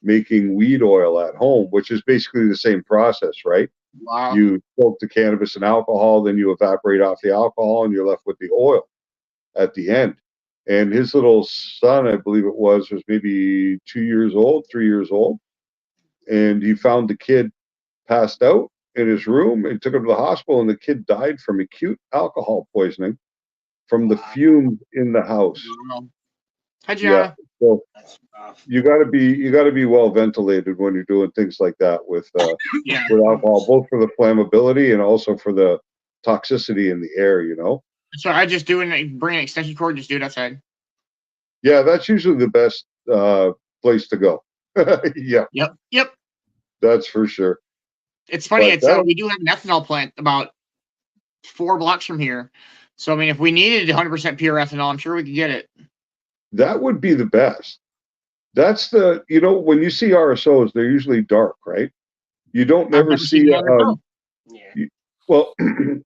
making weed oil at home, which is basically the same process, right? Wow. You soak the cannabis and alcohol, then you evaporate off the alcohol, and you're left with the oil at the end. And his little son, I believe it was maybe 2 years old, 3 years old, and he found the kid passed out in his room and took him to the hospital, and the kid died from acute alcohol poisoning from the fumes in the house. Hi, Gianna. Yeah. So you got to be well ventilated when you're doing things like that with alcohol, both for the flammability and also for the toxicity in the air, you know. So I just bring an extension cord, just do it outside. Yeah, that's usually the best place to go. Yeah. Yep. That's for sure. It's funny. We do have an ethanol plant about 4 blocks from here. So I mean, if we needed 100% pure ethanol, I'm sure we could get it. That would be the best. That's when you see RSOs, they're usually dark, right? You don't never see. Well,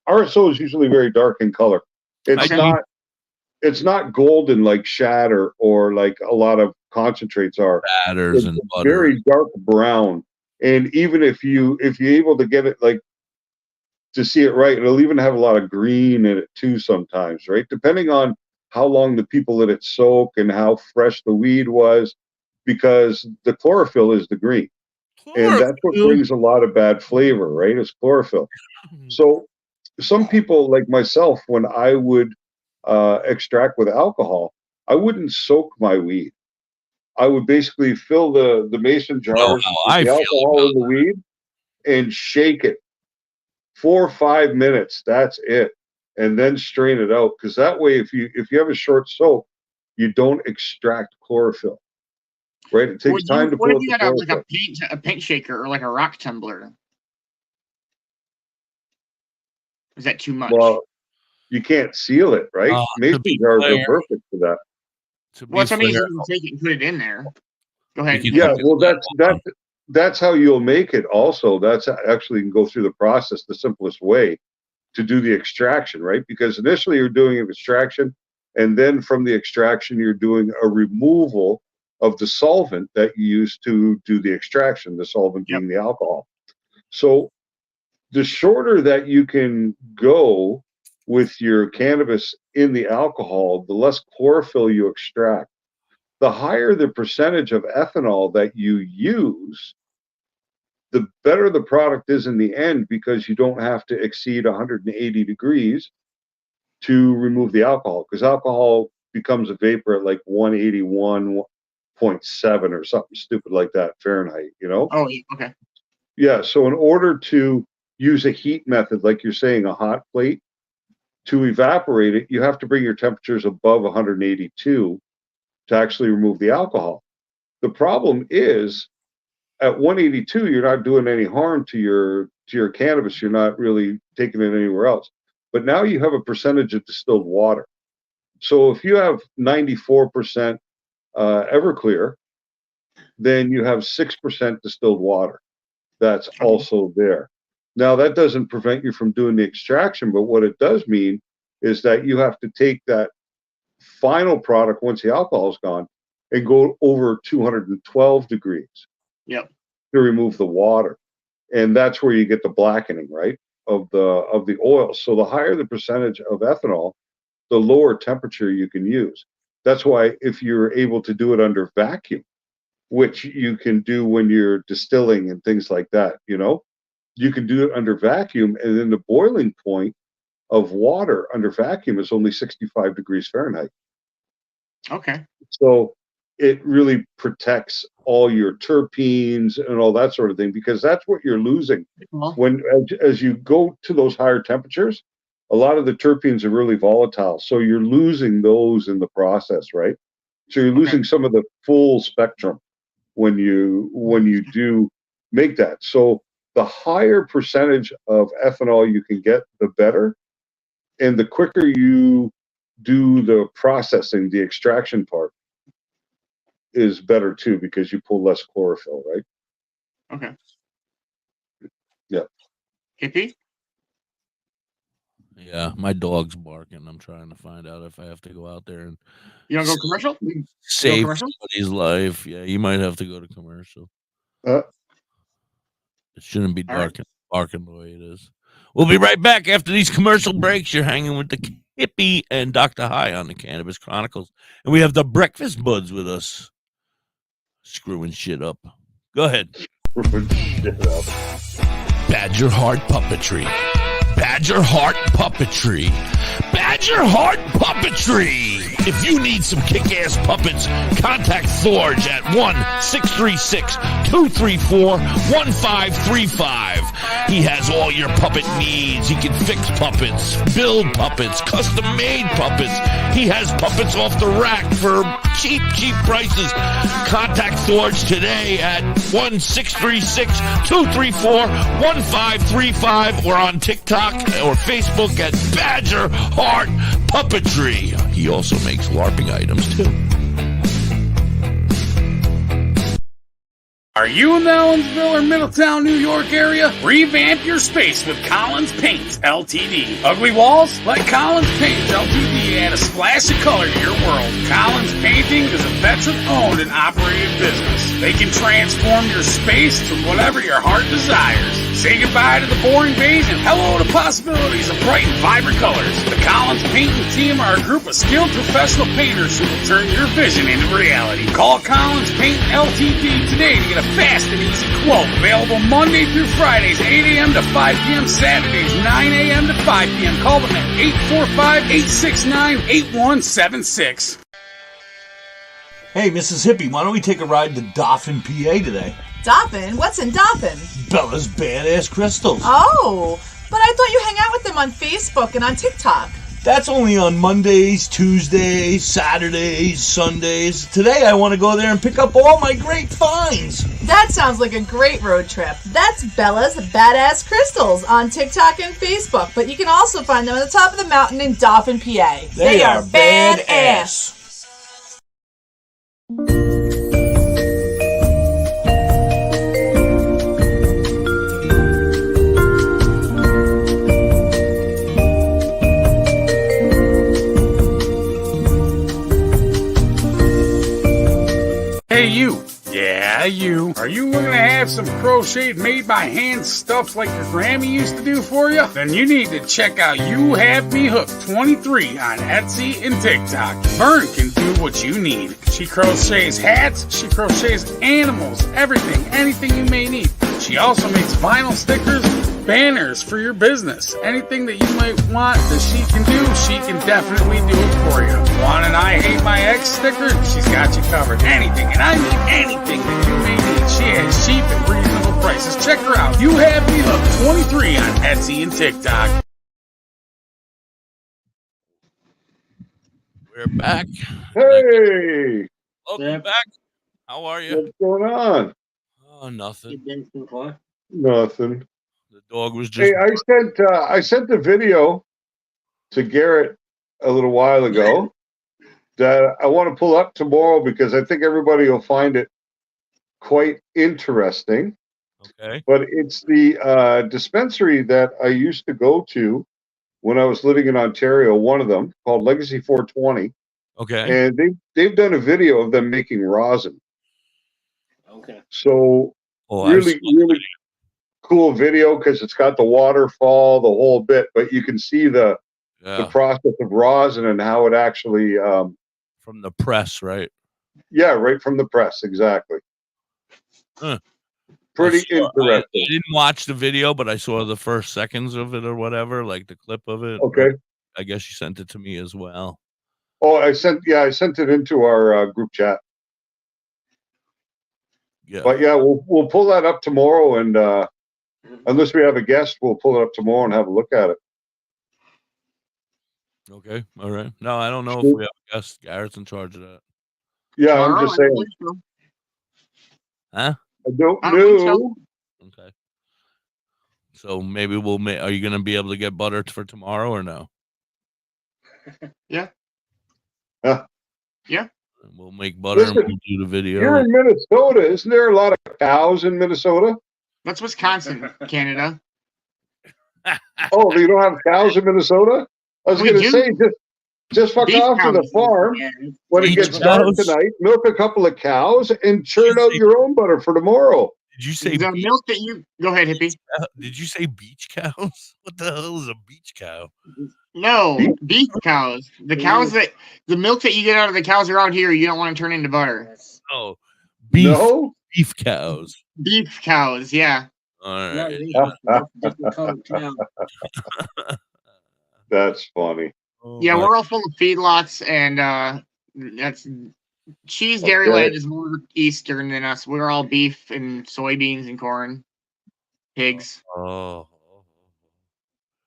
RSO is usually very dark in color. It's not golden like shatter or like a lot of concentrates are. Batters and butter. Very dark brown. And even if you're able to get it to see it right, it'll even have a lot of green in it too sometimes, right? Depending on how long the people let it soak and how fresh the weed was, because the chlorophyll is the green. And that's what brings a lot of bad flavor, right? It's chlorophyll. So some people like myself, when I would extract with alcohol, I wouldn't soak my weed. I would basically fill the mason jars with the alcohol in the weed and shake it 4 or 5 minutes. That's it. And then strain it out. Because that way, if you have a short soak, you don't extract chlorophyll. Right? It takes time to what pull if you out had the chlorophyll. a paint shaker or like a rock tumbler? Is that too much? Well, you can't seal it, right? Mason jars are perfect for that. Well, that's what I mean. You can take it and put it in there. Go ahead. Yeah, well, that's how you'll make it. Also, that's actually can go through the process the simplest way to do the extraction, right? Because initially you're doing an extraction, and then from the extraction you're doing a removal of the solvent that you use to do the extraction. The solvent being the alcohol. So the shorter that you can go with your cannabis in the alcohol, the less chlorophyll you extract. The higher the percentage of ethanol that you use, the better the product is in the end, because you don't have to exceed 180 degrees to remove the alcohol, because alcohol becomes a vapor at like 181.7 or something stupid like that Fahrenheit, you know? Oh, okay. Yeah, so in order to use a heat method, like you're saying, a hot plate, to evaporate it, you have to bring your temperatures above 182 to actually remove the alcohol. The problem is, at 182, you're not doing any harm to your cannabis. You're not really taking it anywhere else. But now you have a percentage of distilled water. So if you have 94% Everclear, then you have 6% distilled water. That's also there. Now, that doesn't prevent you from doing the extraction, but what it does mean is that you have to take that final product, once the alcohol is gone, and go over 212 degrees to remove the water. And that's where you get the blackening, right, of the oil. So the higher the percentage of ethanol, the lower temperature you can use. That's why if you're able to do it under vacuum, which you can do when you're distilling and things like that, you know, you can do it under vacuum, and then the boiling point of water under vacuum is only 65 degrees Fahrenheit. Okay. So it really protects all your terpenes and all that sort of thing, because that's what you're losing when as you go to those higher temperatures. A lot of the terpenes are really volatile, so you're losing those in the process, right? So you're losing some of the full spectrum when you do make that. So the higher percentage of ethanol you can get, the better, and the quicker you do the processing, the extraction part is better too, because you pull less chlorophyll, right? Okay. Yeah. Hippie? Yeah, my dog's barking. I'm trying to find out if I have to go out there and You want to go commercial? save commercial? somebody's life. Yeah, you might have to go to commercial. It shouldn't be barking the way it is. We'll be right back after these commercial breaks. You're hanging with the Hippie and Dr. High on the Cannabis Chronicles. And we have the Breakfast Buds with us. Screwing shit up. Go ahead. Badger Heart Puppetry. Badger Heart Puppetry. Badger Heart Puppetry. If you need some kick-ass puppets, contact Forge at 1-636-234-1535. He has all your puppet needs. He can fix puppets, build puppets, custom-made puppets. He has puppets off the rack for cheap prices. Contact Forge today at 1-636-234-1535 or on TikTok or Facebook at Badger Heart Puppetry. He also makes LARPing items too. Are you in the Ellensville or Middletown, New York area? Revamp your space with Collins Paints Ltd. Ugly walls? Let Collins Paints Ltd add a splash of color to your world. Collins Painting is a veteran-owned and operated business. They can transform your space to whatever your heart desires. Say goodbye to the boring beige and hello to possibilities of bright and vibrant colors. The Collins Painting team are a group of skilled professional painters who will turn your vision into reality. Call Collins Paint Ltd today to get a fast and easy quote. Available Monday through Fridays, 8 a.m. to 5 p.m. Saturdays, 9 a.m. to 5 p.m. Call them at 845-869-8176. Hey, Mrs. Hippie, why don't we take a ride to Dauphin, PA today? Dauphin? What's in Dauphin? Bella's Badass Crystals. Oh, but I thought you hang out with them on Facebook and on TikTok. That's only on Mondays, Tuesdays, Saturdays, Sundays. Today I want to go there and pick up all my great finds. That sounds like a great road trip. That's Bella's Badass Crystals on TikTok and Facebook, but you can also find them at the top of the mountain in Dauphin, PA. They are badass. Hey, you. Yeah, you. Are you looking to have some crocheted made by hand stuff like your Grammy used to do for you? Then you need to check out You Have Me Hooked 23 on Etsy and TikTok. Vern can do what you need. She crochets hats, she crochets animals, everything, anything you may need. She also makes vinyl stickers, banners for your business. Anything that you might want that she can do, she can definitely do it for you. Want an I Hate My Ex sticker? She's got you covered. Anything, and I mean anything that you may need. She has cheap and reasonable prices. Check her out. You Have Me Hooked 23 on Etsy and TikTok. We're back. Hey, welcome back. How are you? What's going on? Oh, nothing. Nothing. The dog was just. Hey, I sent the video to Garrett a little while ago that I want to pull up tomorrow because I think everybody will find it quite interesting. Okay. But it's the dispensary that I used to go to when I was living in Ontario. One of them called Legacy 420. Okay. And they've done a video of them making rosin. Okay. So really cool video because it's got the waterfall, the whole bit, but you can see the process of rosin and how it actually from the press, right? Yeah, right from the press, exactly. Pretty interesting. I didn't watch the video, but I saw the first seconds of it or whatever, like the clip of it. Okay. I guess you sent it to me as well. Oh, I sent it into our group chat. Yeah. But yeah, we'll pull that up tomorrow, and unless we have a guest, we'll pull it up tomorrow and have a look at it. Okay. All right. No, I don't know if we have a guest. Garrett's in charge of that. Yeah, I'm just saying. Huh? I don't know. Okay. So maybe we'll make. Are you going to be able to get butter for tomorrow or no? Yeah. Yeah. We'll make butter Listen, and we'll do the video. You're in Minnesota. Isn't there a lot of cows in Minnesota? That's Wisconsin, Canada. Oh, you don't have cows in Minnesota? I was going to say, just fuck Beef off to the cows. farm when it Beef gets dark cows. tonight, milk a couple of cows, and churn out your own butter for tomorrow. Did you say the milk that you go ahead, hippie? Did you say beach cows? What the hell is a beach cow? No, beef cows. The cows the milk that you get out of the cows around here, you don't want to turn into butter. Oh, beef. No? Beef cows. Beef cows, yeah. All right. That's funny. Yeah, we're all full of feedlots, and that's cheese. Dairyland is more eastern than us. We're all beef and soybeans and corn, pigs. Oh.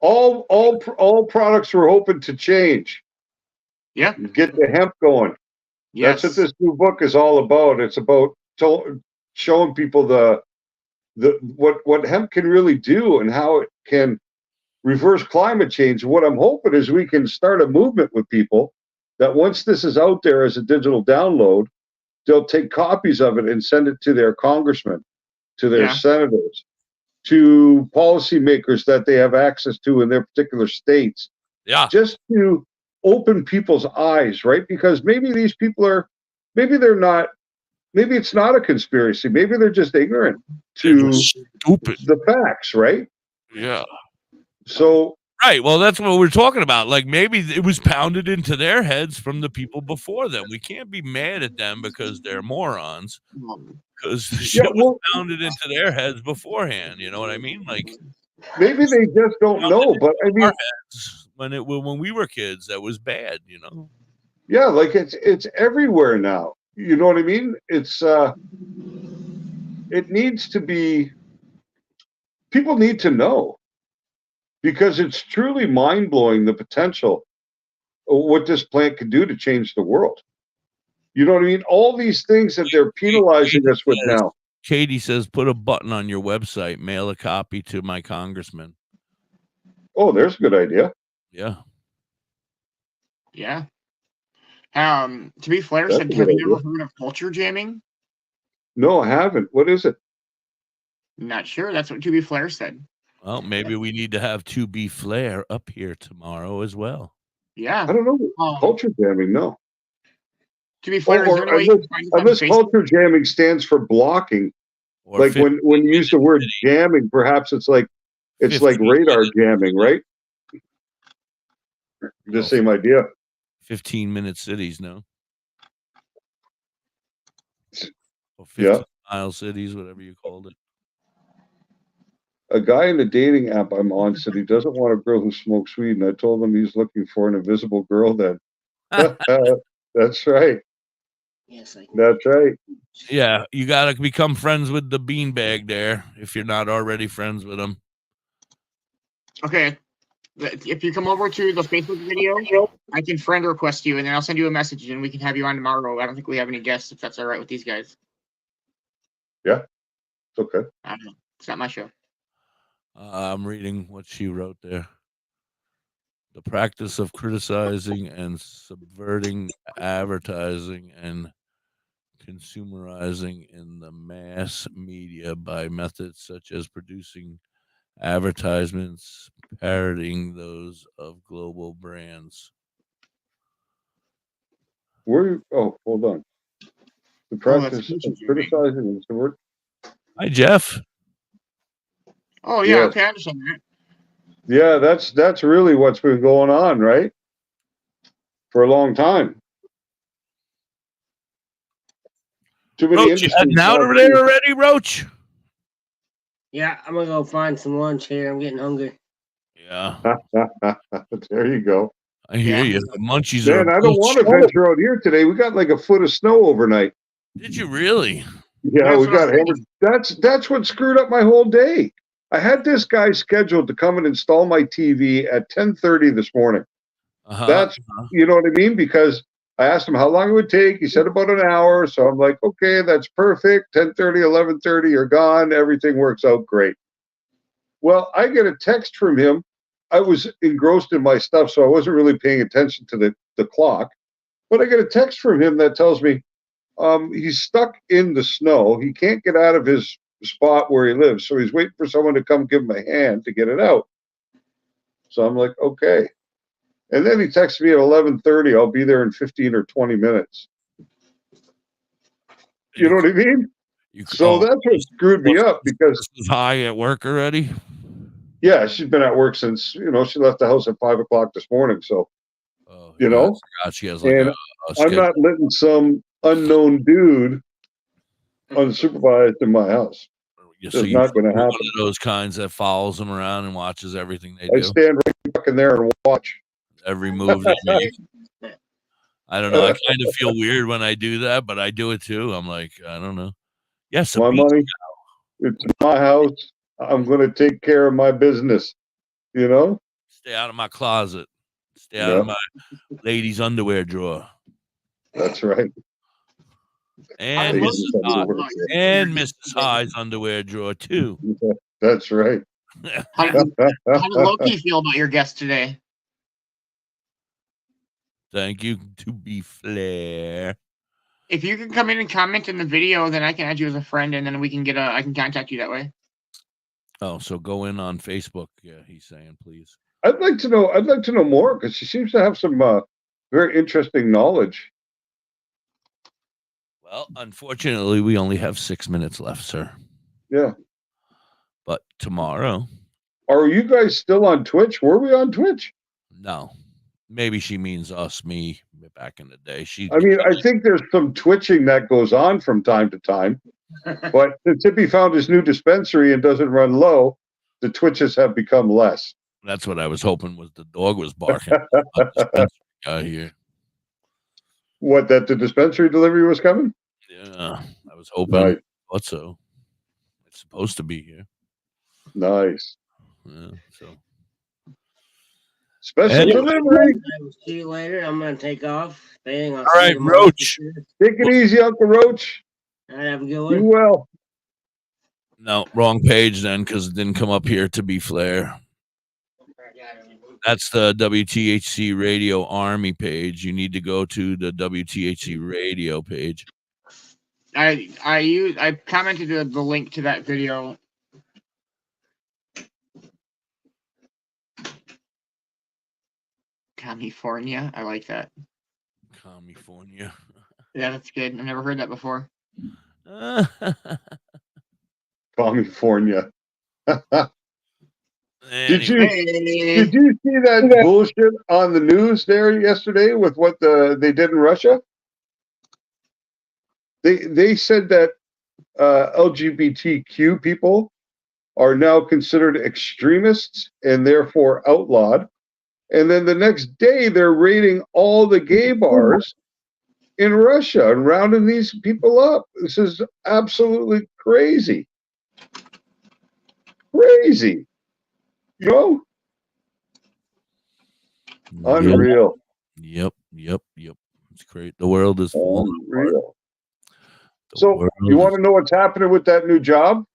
All products we're hoping to change. Yeah. Get the hemp going. Yes. That's what this new book is all about. It's about showing people what hemp can really do and how it can reverse climate change. What I'm hoping is we can start a movement with people that once this is out there as a digital download, they'll take copies of it and send it to their congressmen, to their senators, to policymakers that they have access to in their particular states. Yeah. Just to open people's eyes, right? Because maybe these people maybe it's not a conspiracy. Maybe they're just ignorant to the facts, right? Yeah. So right. Well, that's what we're talking about. Like maybe it was pounded into their heads from the people before them. We can't be mad at them because they're morons. Because the shit was pounded into their heads beforehand. You know what I mean? Like maybe they just don't know. But I mean, when we were kids, that was bad. You know? Yeah, like it's everywhere now. You know what I mean? It's it needs to be. People need to know. Because it's truly mind-blowing, the potential what this plant could do to change the world. You know what I mean? All these things that they're penalizing us with now. Katie says, put a button on your website, mail a copy to my congressman. Oh, there's a good idea. Yeah. Yeah. To be Flair That's said, a have good you ever idea. heard of culture jamming? No, I haven't. What is it? Not sure. That's what To Be Flair said. Well, maybe we need to have To Be Flair up here tomorrow as well. Yeah. I don't know. Culture jamming, no. To be Flair, is there any way you can find us on Unless Facebook? culture jamming stands for blocking. Or like when you use the word jamming, perhaps it's like radar jamming, right? The same idea. 15-minute cities, no? Or 15-mile cities, whatever you called it. A guy in the dating app I'm on said he doesn't want a girl who smokes weed, and I told him he's looking for an invisible girl then. That's right. Yes, that's right. Yeah, you got to become friends with the beanbag there if you're not already friends with him. Okay. If you come over to the Facebook video, I can friend request you, and then I'll send you a message, and we can have you on tomorrow. I don't think we have any guests, if that's all right with these guys. Yeah, it's okay. I don't know. It's not my show. I'm reading what she wrote there. The practice of criticizing and subverting advertising and consumerizing in the mass media by methods such as producing advertisements parodying those of global brands. Oh, hold on. The practice of criticizing and subverting. Hi, Jeff. Oh, yeah, Yes. okay, I understand that. Yeah, that's really what's been going on, right? For a long time. Too many Roach, you heading out over there already, Roach? Yeah, I'm gonna go find some lunch here. I'm getting hungry. Yeah. There you go. I hear you. The munchies Man, I don't want to venture out here today. We got like a foot of snow overnight. Did you really? Yeah, we got hammered. That's what screwed up my whole day. I had this guy scheduled to come and install my TV at 10:30 this morning. That's you know what I mean? Because I asked him how long it would take. He said about an hour. So I'm like, okay, that's perfect. 10:30, 11:30, you're gone. Everything works out great. Well, I get a text from him. I was engrossed in my stuff, so I wasn't really paying attention to the clock. But I get a text from him that tells me he's stuck in the snow. He can't get out of his spot where he lives, so he's waiting for someone to come give him a hand to get it out. So I'm like, okay. And then he texts me at 11:30. I'll be there in 15 or 20 minutes. You know what I mean? So that's what screwed me up because high at work already. Yeah, she's been at work since she left the house at 5 o'clock this morning. So I forgot she has like and a I'm schedule. not letting some unknown dude unsupervised in my house. Yeah, It's not going to you're happen. one of those kinds that follows them around and watches everything they I do. stand right fucking there and watch Every move they make. I don't know. I kind of feel weird when I do that, but I do it too. I'm like, I don't know. Yes, my money. It's my house. I'm going to take care of my business. Stay out of my closet. Stay out of my ladies' underwear drawer. That's right. And Mrs. High's underwear drawer too. That's right. How did Loki feel about your guest today? Thank you, To Be Flair. If you can come in and comment in the video, then I can add you as a friend, and then we can I can contact you that way. Oh, so go in on Facebook. Yeah, he's saying, please. I'd like to know more because she seems to have some very interesting knowledge. Well, unfortunately, we only have 6 minutes left, sir. Yeah. But tomorrow. Are you guys still on Twitch? Were we on Twitch? No. Maybe she means me back in the day. I think there's some twitching that goes on from time to time. But since Hippie found his new dispensary and doesn't run low, the twitches have become less. That's what I was hoping was the dog was barking. Out here. What, that the dispensary delivery was coming? Yeah, I was hoping. Nice. Thought so. It's supposed to be here. Nice. Yeah, so. Special delivery. See you later. I'm going to take off. All right, Roach. Take it easy, Uncle Roach. All right, have a good Be one. well. No, wrong page then, because it didn't come up here to be Flair. That's the WTHC Radio Army page. You need to go to the WTHC Radio page. I commented the link to that video. California, I like that. California. Yeah, that's good. I've never heard that before. California. Did you Hey. see that bullshit on the news there yesterday with what they did in Russia? They said that LGBTQ people are now considered extremists and therefore outlawed. And then the next day they're raiding all the gay bars in Russia and rounding these people up. This is absolutely crazy. Crazy. You know? Unreal. Yep. It's great. The world is falling apart. Unreal. So you want to know what's happening with that new job?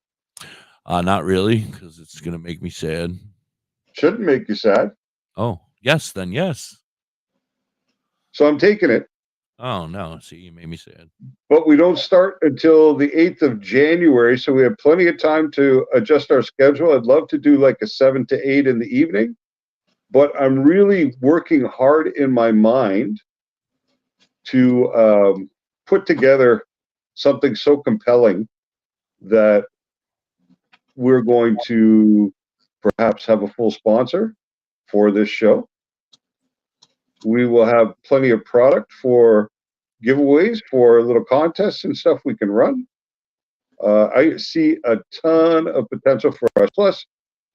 Not really, because it's going to make me sad. Shouldn't make you sad. Oh, yes, then yes. So I'm taking it. Oh, no. See, you made me sad. But we don't start until the 8th of January, so we have plenty of time to adjust our schedule. I'd love to do like a 7 to 8 in the evening, but I'm really working hard in my mind to put together something so compelling that we're going to perhaps have a full sponsor for this show. We will have plenty of product for giveaways, for little contests and stuff we can run. I see a ton of potential for us. Plus,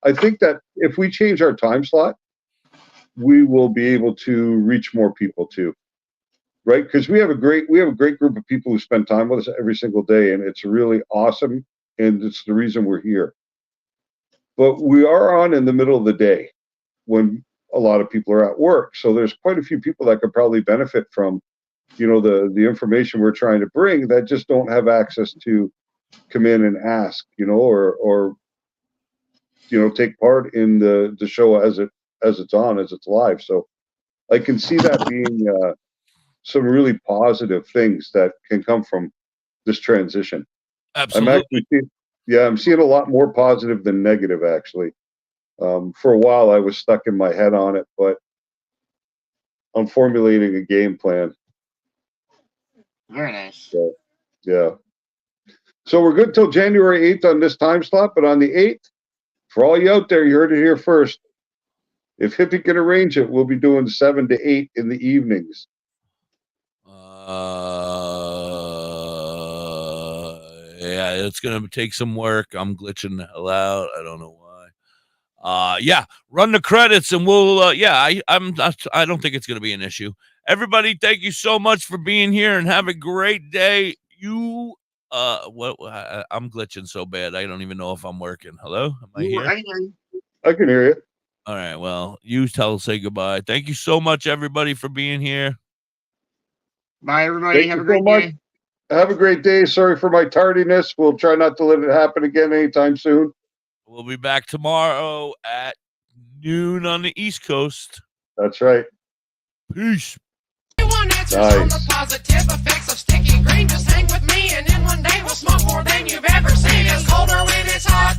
I think that if we change our time slot, we will be able to reach more people too. Right? Because we have a great group of people who spend time with us every single day, and it's really awesome, and it's the reason we're here. But we are on in the middle of the day when a lot of people are at work, so there's quite a few people that could probably benefit from, you know, the information we're trying to bring that just don't have access to come in and ask, you know, or you know, take part in the show as it's on, as it's live. So I can see that being some really positive things that can come from this transition. Absolutely. I'm seeing a lot more positive than negative, actually. For a while, I was stuck in my head on it, but I'm formulating a game plan. Very nice. So, yeah. So we're good till January 8th on this time slot, but on the 8th, for all you out there, you heard it here first. If Hippie can arrange it, we'll be doing 7 to 8 in the evenings. Yeah, it's gonna take some work. I'm glitching the hell out. I don't know why. Yeah, run the credits and we'll. I don't think it's gonna be an issue. Everybody, thank you so much for being here and have a great day. I'm glitching so bad. I don't even know if I'm working. Hello, am I here? I can hear you. All right. Well, say goodbye. Thank you so much, everybody, for being here. Bye, everybody. Thank Have a you great so much. day. Have a great day. Sorry for my tardiness. We'll try not to let it happen again anytime soon. We'll be back tomorrow at noon on the East Coast. That's right. Peace. Answers on the positive effects of sticky green. Just hang with me, and in one day we'll smoke more than you've ever seen. It's colder when it's hot.